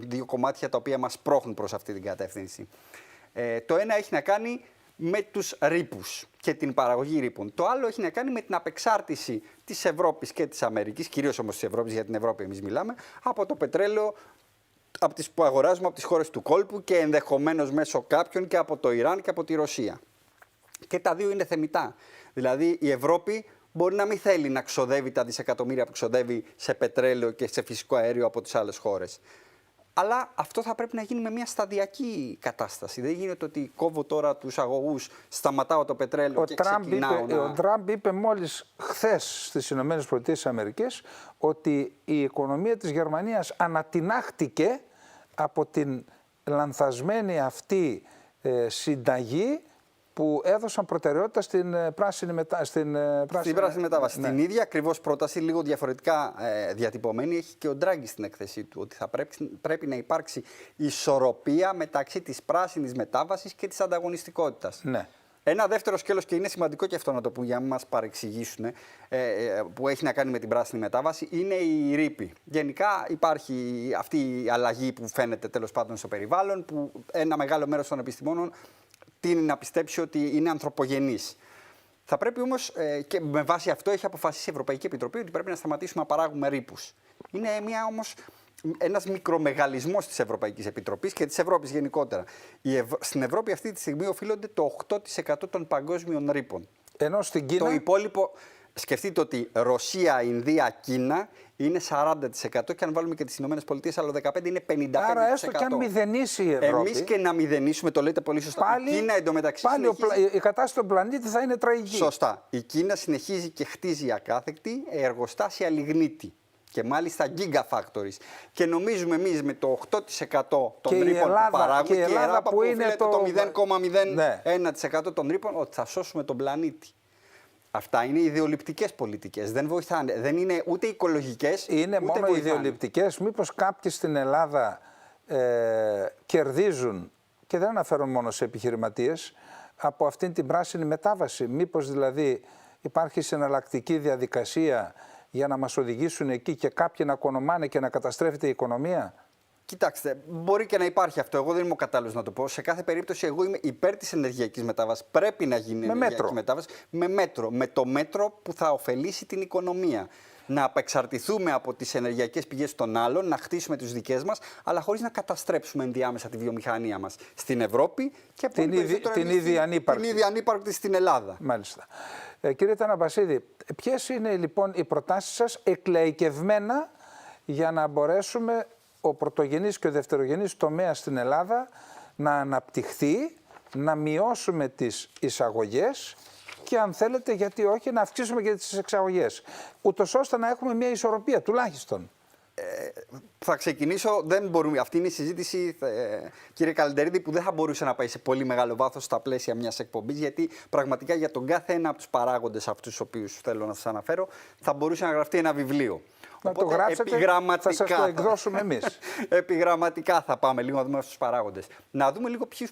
2 κομμάτια τα οποία μας πρόχνουν προς αυτή την κατεύθυνση. Το ένα έχει να κάνει με τους ρήπους και την παραγωγή ρήπων. Το άλλο έχει να κάνει με την απεξάρτηση της Ευρώπης και της Αμερικής, κυρίως όμως της Ευρώπης, για την Ευρώπη εμείς μιλάμε, από το πετρέλαιο που αγοράζουμε από τις χώρες του κόλπου και ενδεχομένως μέσω κάποιων και από το Ιράν και από τη Ρωσία. Και τα 2 είναι θεμιτά. Δηλαδή η Ευρώπη μπορεί να μην θέλει να ξοδεύει τα δισεκατομμύρια που ξοδεύει σε πετρέλαιο και σε φυσικό αέριο από τις άλλες χώρες. Αλλά αυτό θα πρέπει να γίνει με μια σταδιακή κατάσταση. Δεν γίνεται ότι κόβω τώρα τους αγωγούς, σταματάω το πετρέλαιο και ξεκινάω Ο Τραμπ είπε μόλις χθες στις ΗΠΑ ότι η οικονομία της Γερμανίας ανατινάχτηκε από την λανθασμένη αυτή συνταγή που έδωσαν προτεραιότητα στην πράσινη μετάβαση. Ναι. Την ίδια ακριβώς πρόταση, λίγο διαφορετικά διατυπωμένη, έχει και ο Ντράγκη στην έκθεσή του, ότι θα πρέπει να υπάρξει ισορροπία μεταξύ της πράσινης μετάβασης και της ανταγωνιστικότητας. Ναι. Ένα δεύτερο σκέλος, και είναι σημαντικό και αυτό να το πούμε για να μην μας παρεξηγήσουν, που έχει να κάνει με την πράσινη μετάβαση, είναι η ρήπη. Γενικά υπάρχει αυτή η αλλαγή που φαίνεται τέλος πάντων στο περιβάλλον, που ένα μεγάλο μέρος των επιστημόνων τείνει να πιστέψει ότι είναι ανθρωπογενής. Θα πρέπει όμως, και με βάση αυτό έχει αποφασίσει η Ευρωπαϊκή Επιτροπή, ότι πρέπει να σταματήσουμε να παράγουμε ρήπους. Είναι ένας μικρομεγαλισμός της Ευρωπαϊκής Επιτροπής και της Ευρώπης γενικότερα. Στην Ευρώπη αυτή τη στιγμή οφείλονται το 8% των παγκόσμιων ρήπων. Ενώ στην Κίνα... Το υπόλοιπο, σκεφτείτε ότι Ρωσία, Ινδία, Κίνα είναι 40% και αν βάλουμε και τις Ηνωμένες Πολιτείες άλλο 15% είναι 55%. Άρα έστω και αν μηδενίσει η Ευρώπη... Εμείς και να μηδενίσουμε, το λέτε πολύ σωστά, πάλι, η Κίνα εντωμεταξύ πάλι συνεχίζει... η κατάσταση του πλανήτη θα είναι τραγική. Σωστά. Η Κίνα συνεχίζει και χτίζει ακάθεκτη εργοστάσια λιγνίτη. Και μάλιστα gigafactories. Και νομίζουμε εμείς με το 8% των ρήπων που παράγουμε και η Ελλάδα που είναι το 0,01% των ρήπων, ότι θα σώσουμε τον πλανήτη. Αυτά είναι ιδεολειπτικές πολιτικές. Δεν βοηθάνε. Δεν είναι ούτε οικολογικές. Είναι ούτε μόνο βοηθάνε. ιδεολειπτικές. Μήπως κάποιοι στην Ελλάδα κερδίζουν, και δεν αναφέρω μόνο σε επιχειρηματίες, από αυτήν την πράσινη μετάβαση. Μήπως δηλαδή υπάρχει συναλλακτική διαδικασία για να μας οδηγήσουν εκεί και κάποιοι να κονομάνε και να καταστρέφεται η οικονομία. Κοιτάξτε, μπορεί και να υπάρχει αυτό. Εγώ δεν είμαι ο κατάλληλος να το πω. Σε κάθε περίπτωση, εγώ είμαι υπέρ της ενεργειακής μετάβασης. Πρέπει να γίνει ενεργειακή μετάβαση με μέτρο. Με το μέτρο που θα ωφελήσει την οικονομία. Να απεξαρτηθούμε από τις ενεργειακές πηγές των άλλων, να χτίσουμε τις δικές μας, αλλά χωρίς να καταστρέψουμε ενδιάμεσα τη βιομηχανία μας στην Ευρώπη και την ίδια ανύπαρκτη στην Ελλάδα. Μάλιστα. Κύριε Ταναμπασίδη, ποιες είναι λοιπόν οι προτάσεις σας εκλαϊκευμένα για να μπορέσουμε ο πρωτογενής και ο δευτερογενής τομέας στην Ελλάδα να αναπτυχθεί, να μειώσουμε τις εισαγωγές και αν θέλετε, γιατί όχι, να αυξήσουμε και τις εξαγωγές, ούτως ώστε να έχουμε μια ισορροπία τουλάχιστον. Θα ξεκινήσω, δεν μπορούμε, αυτή είναι η συζήτηση, κύριε Καλεντερίδη, που δεν θα μπορούσε να πάει σε πολύ μεγάλο βάθος στα πλαίσια μιας εκπομπής, γιατί πραγματικά για τον κάθε ένα από τους παράγοντες αυτούς τους οποίους θέλω να σας αναφέρω, θα μπορούσε να γραφτεί ένα βιβλίο. Να Οπότε, το γράψετε, θα σας το εκδώσουμε εμείς. Επιγραμματικά θα πάμε λίγο να δούμε αυτούς τους παράγοντες. Να δούμε λίγο ποιοι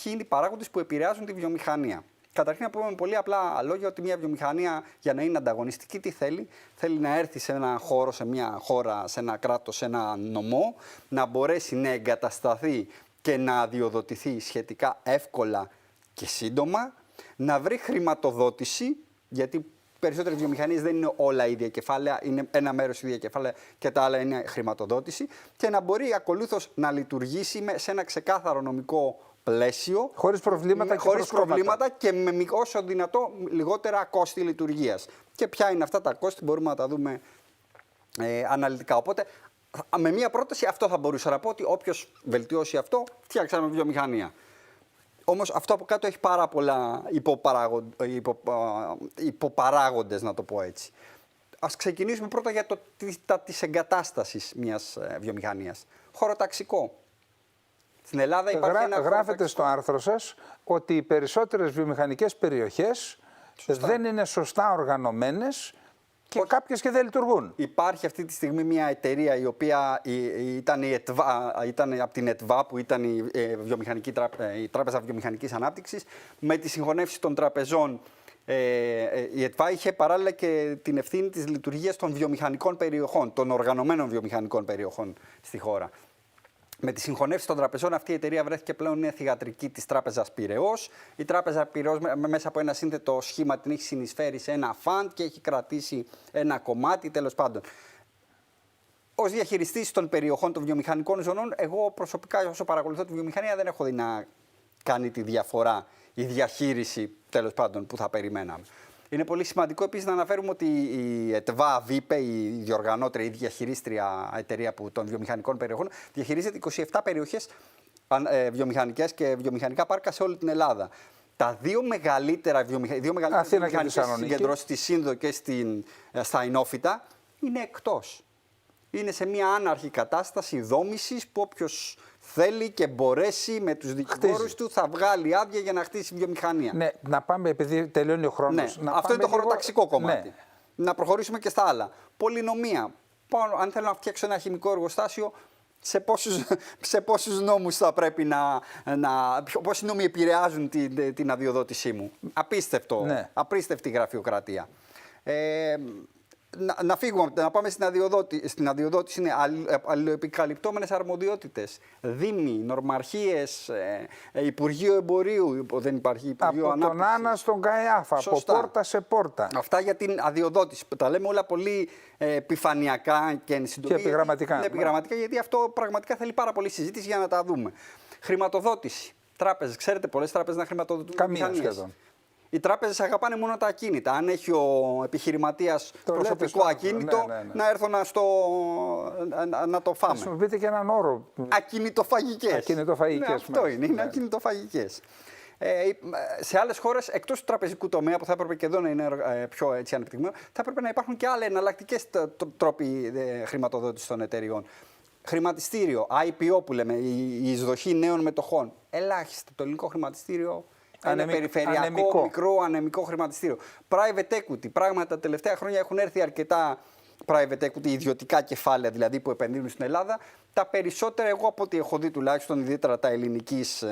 είναι οι παράγοντες που επηρεάζουν τη βιομηχανία. Καταρχήν να πούμε με πολύ απλά λόγια ότι μια βιομηχανία για να είναι ανταγωνιστική τι θέλει. Θέλει να έρθει σε ένα χώρο, σε μια χώρα, σε ένα κράτος, σε ένα νομό, να μπορέσει να εγκατασταθεί και να αδειοδοτηθεί σχετικά εύκολα και σύντομα, να βρει χρηματοδότηση, γιατί περισσότερες βιομηχανίες δεν είναι όλα ίδια κεφάλαια, είναι ένα μέρος ίδια κεφάλαια και τα άλλα είναι χρηματοδότηση, και να μπορεί ακολούθως να λειτουργήσει σε ένα ξεκάθαρο νομικό πλαίσιο, χωρίς προβλήματα και με όσο δυνατό λιγότερα κόστη λειτουργίας. Και ποια είναι αυτά τα κόστη μπορούμε να τα δούμε αναλυτικά. Οπότε με μία πρόταση αυτό θα μπορούσα να πω, ότι όποιος βελτιώσει αυτό, φτιάξαμε βιομηχανία. Όμως αυτό από κάτω έχει πάρα πολλά υποπαράγοντες, να το πω έτσι. Ας ξεκινήσουμε πρώτα για της εγκατάστασης μιας βιομηχανίας. Χωροταξικό. Στην Ελλάδα υπάρχει γράφετε στο άρθρο σας ότι οι περισσότερες βιομηχανικές περιοχές δεν είναι σωστά οργανωμένες και κάποιες και δεν λειτουργούν. Υπάρχει αυτή τη στιγμή μια εταιρεία η οποία ήταν από την ΕΤΒΑ, που ήταν η Τράπεζα Βιομηχανικής Ανάπτυξης. Με τη συγχωνεύση των τραπεζών, η ΕΤΒΑ είχε παράλληλα και την ευθύνη της λειτουργίας των βιομηχανικών περιοχών, των οργανωμένων βιομηχανικών περιοχών στη χώρα. Με τη συγχωνεύση των τραπεζών, αυτή η εταιρεία βρέθηκε πλέον είναι θυγατρική της Τράπεζας Πειραιώς. Η Τράπεζα Πειραιώς μέσα από ένα σύνθετο σχήμα την έχει συνεισφέρει σε ένα φαντ και έχει κρατήσει ένα κομμάτι, τέλος πάντων. Ως διαχειριστής των περιοχών των βιομηχανικών ζωνών, εγώ προσωπικά όσο παρακολουθώ τη βιομηχανία δεν έχω δει να κάνει τη διαφορά η διαχείριση, τέλος πάντων, που θα περιμέναμε. Είναι πολύ σημαντικό επίσης να αναφέρουμε ότι η ΕΤΒΑ, ΒΙΠΕ, η διοργανώτρια, η διαχειρίστρια εταιρεία των βιομηχανικών περιοχών, διαχειρίζεται 27 περιοχές βιομηχανικές και βιομηχανικά πάρκα σε όλη την Ελλάδα. Τα δύο μεγαλύτερα βιομηχανικές συγκεντρώσεις, στη Σύνδο και στα Ινόφυτα, είναι εκτός. είναι σε μια άναρχη κατάσταση δόμησης που όποιος θέλει και μπορέσει με τους δικηγόρους του θα βγάλει άδεια για να χτίσει βιομηχανία. Ναι, να πάμε, επειδή τελειώνει ο χρόνος. Ναι, αυτό είναι το χωροταξικό κομμάτι. Ναι. Να προχωρήσουμε και στα άλλα. Πολυνομία. Αν θέλω να φτιάξω ένα χημικό εργοστάσιο, σε πόσους νόμους θα πρέπει πόσοι νόμοι επηρεάζουν την αδειοδότησή μου. Απίστευτο. Ναι. Απίστευτη γραφειοκρατία. Να φύγουμε, να πάμε στην αδειοδότηση. Στην αδειοδότηση είναι αλληλοεπικαλυπτόμενες αρμοδιότητες. Δήμοι, νορμαρχίες, Υπουργείο Εμπορίου, δεν υπάρχει Υπουργείο Ανάπτυξης. Από τον Άννα στον Καϊάφα, Σωστά. από πόρτα σε πόρτα. Αυτά για την αδειοδότηση. Τα λέμε όλα πολύ επιφανειακά και εν συντομία. Και επιγραμματικά. Επιγραμματικά, γιατί αυτό πραγματικά θέλει πάρα πολύ συζήτηση για να τα δούμε. Χρηματοδότηση. Τράπεζες. Ξέρετε, πολλές τράπεζες να χρηματοδοτούν Καμία μηχανίες. σχεδόν. Οι τράπεζες αγαπάνε μόνο τα ακίνητα. Αν έχει ο επιχειρηματίας προσωπικό ακίνητο, ναι. να έρθω να το φάμε. Χρησιμοποιείτε και έναν όρο. Ακινητοφαγικές. Ακινητοφαγικές, Ναι, αυτό μάλιστα. είναι. Είναι Ναι. ακινητοφαγικές. Σε άλλες χώρες, εκτός του τραπεζικού τομέα, που θα έπρεπε και εδώ να είναι πιο έτσι, ανεπτυγμένο, θα έπρεπε να υπάρχουν και άλλοι εναλλακτικές τρόποι χρηματοδότησης των εταιριών. Χρηματιστήριο, IPO που λέμε, η εισδοχή νέων μετοχών. Ελάχιστα. Το ελληνικό χρηματιστήριο είναι περιφερειακό, μικρό, ανεμικό χρηματιστήριο. Private equity. Πράγματι, τα τελευταία χρόνια έχουν έρθει αρκετά private equity, ιδιωτικά κεφάλαια δηλαδή που επενδύουν στην Ελλάδα. Τα περισσότερα, εγώ από ό,τι έχω δει τουλάχιστον, ιδιαίτερα τα ελληνικής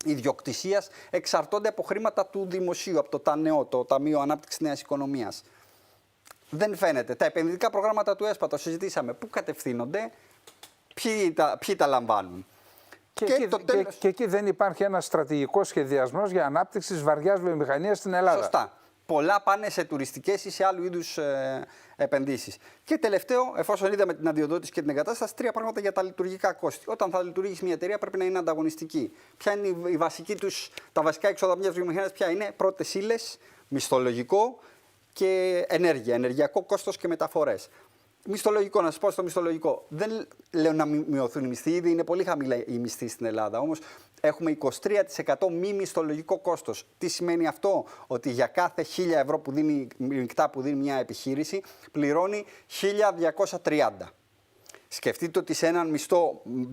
ιδιοκτησίας, εξαρτώνται από χρήματα του δημοσίου, από το ΤΑΝΕΟ, το Ταμείο Ανάπτυξης Νέας Οικονομίας. Δεν φαίνεται. Τα επενδυτικά προγράμματα του ΕΣΠΑ, το συζητήσαμε. Πού κατευθύνονται, ποιοι τα λαμβάνουν. Και εκεί δεν υπάρχει ένας στρατηγικός σχεδιασμός για ανάπτυξη της βαριάς βιομηχανίας στην Ελλάδα. Σωστά. Πολλά πάνε σε τουριστικές ή σε άλλου είδους επενδύσεις. Και τελευταίο, εφόσον είδαμε την αδειοδότηση και την εγκατάσταση, τρία πράγματα για τα λειτουργικά κόστη. Όταν θα λειτουργήσει μια εταιρεία, πρέπει να είναι ανταγωνιστική. Ποια είναι τα βασικά έξοδα μιας βιομηχανίας, ποια είναι? Πρώτες ύλες, μισθολογικό και ενέργεια, ενεργειακό κόστος και μεταφορές. Μισθολογικό, να σας πω στο μισθολογικό. Δεν λέω να μειωθούν οι μισθοί, ήδη είναι πολύ χαμηλά οι μισθοί στην Ελλάδα. Όμως έχουμε 23% μη μισθολογικό κόστος. Τι σημαίνει αυτό? Ότι για κάθε 1.000 ευρώ που δίνει, μεικτά που δίνει μια επιχείρηση, πληρώνει 1.230. Σκεφτείτε ότι σε έναν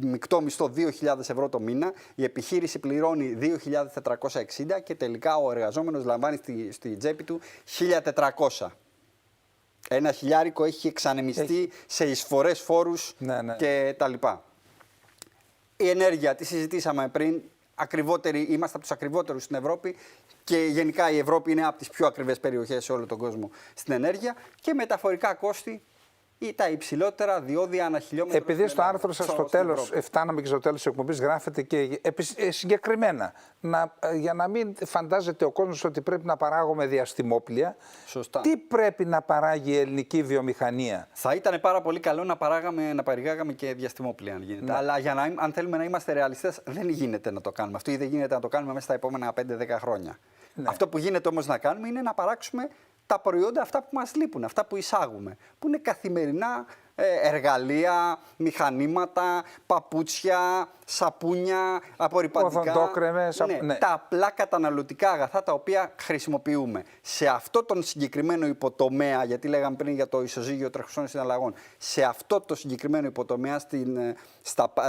μεικτό μισθό 2.000 ευρώ το μήνα, η επιχείρηση πληρώνει 2.460 και τελικά ο εργαζόμενος λαμβάνει στη τσέπη του 1.400. Ένα χιλιάρικο έχει εξανεμιστεί σε εισφορές, φόρους και τα λοιπά. Η ενέργεια, τη συζητήσαμε πριν, είμαστε από τους ακριβότερους στην Ευρώπη και γενικά η Ευρώπη είναι από τις πιο ακριβές περιοχές σε όλο τον κόσμο στην ενέργεια και μεταφορικά κόστη ή τα υψηλότερα διόδια ανά χιλιόμετρο. Επειδή στο άρθρο σας στο τέλος, φτάναμε και στο τέλος της εκπομπής, γράφετε και συγκεκριμένα, για να μην φαντάζεται ο κόσμος ότι πρέπει να παράγουμε διαστημόπλια. Σωστά. Τι πρέπει να παράγει η ελληνική βιομηχανία? Θα ήταν πάρα πολύ καλό να παρηγάγαμε και διαστημόπλια, αν γίνεται. Ναι. Αλλά αν θέλουμε να είμαστε ρεαλιστές, δεν γίνεται να το κάνουμε αυτό ή δεν γίνεται να το κάνουμε μέσα στα επόμενα 5-10 χρόνια. Ναι. Αυτό που γίνεται όμως να κάνουμε είναι να παράξουμε τα προϊόντα αυτά που μας λείπουν, αυτά που εισάγουμε, που είναι καθημερινά εργαλεία, μηχανήματα, παπούτσια, σαπούνια, απορρυπαντικά. Οδοντόκρεμες. Ναι. Τα απλά καταναλωτικά αγαθά τα οποία χρησιμοποιούμε. Σε αυτό τον συγκεκριμένο υποτομέα, γιατί λέγαμε πριν για το ισοζύγιο τρεχουσών συναλλαγών, σε αυτό το συγκεκριμένο υποτομέα,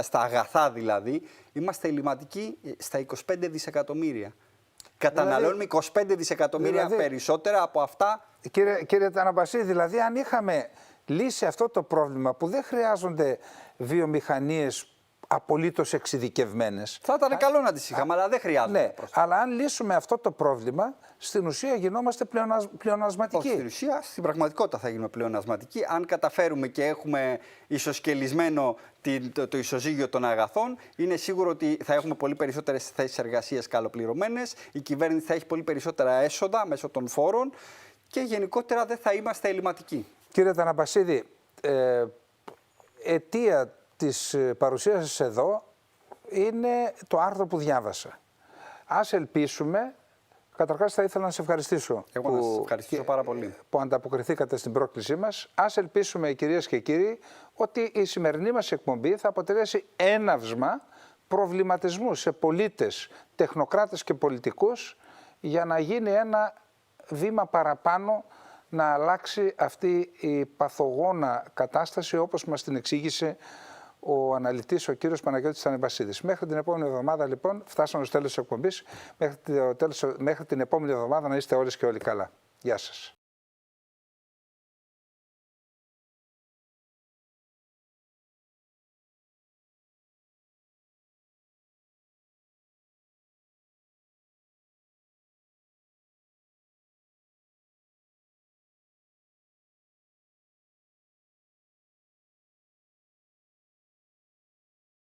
στα αγαθά δηλαδή, είμαστε ελληματικοί στα 25 δισεκατομμύρια. Καταναλώνουμε 25 δισεκατομμύρια περισσότερα από αυτά. Κύριε Ταναμπασί, δηλαδή αν είχαμε λύσει αυτό το πρόβλημα που δεν χρειάζονται βιομηχανίες απολύτως εξειδικευμένες. Θα ήταν καλό να τις είχαμε, αλλά δεν χρειάζεται. Ναι, αλλά αν λύσουμε αυτό το πρόβλημα, στην ουσία γινόμαστε πλεονασματικοί. Στην ουσία, στην πραγματικότητα θα γίνουμε πλεονασματικοί. Αν καταφέρουμε και έχουμε ισοσκελισμένο το ισοζύγιο των αγαθών, είναι σίγουρο ότι θα έχουμε πολύ περισσότερες θέσεις εργασίας καλοπληρωμένες, η κυβέρνηση θα έχει πολύ περισσότερα έσοδα μέσω των φόρων και γενικότερα δεν θα είμαστε ελληματικοί. Κύριε Ταναμπασίδη, αιτία της παρουσίας σας εδώ είναι το άρθρο που διάβασα. Ας ελπίσουμε, καταρχάς θα ήθελα να σε ευχαριστήσω. Εγώ να σας ευχαριστήσω πάρα πολύ. Που ανταποκριθήκατε στην πρόκλησή μας. Ας ελπίσουμε, κυρίες και κύριοι, ότι η σημερινή μας εκπομπή θα αποτελέσει έναυσμα προβληματισμού σε πολίτες, τεχνοκράτες και πολιτικούς για να γίνει ένα βήμα παραπάνω να αλλάξει αυτή η παθογόνα κατάσταση όπως μας την εξήγησε ο αναλυτής, ο κύριος Παναγιώτης Τανεβασίδης. Μέχρι την επόμενη εβδομάδα, λοιπόν, φτάσαμε στο τέλος της εκπομπής. Μέχρι την επόμενη εβδομάδα να είστε όλες και όλοι καλά. Γεια σας.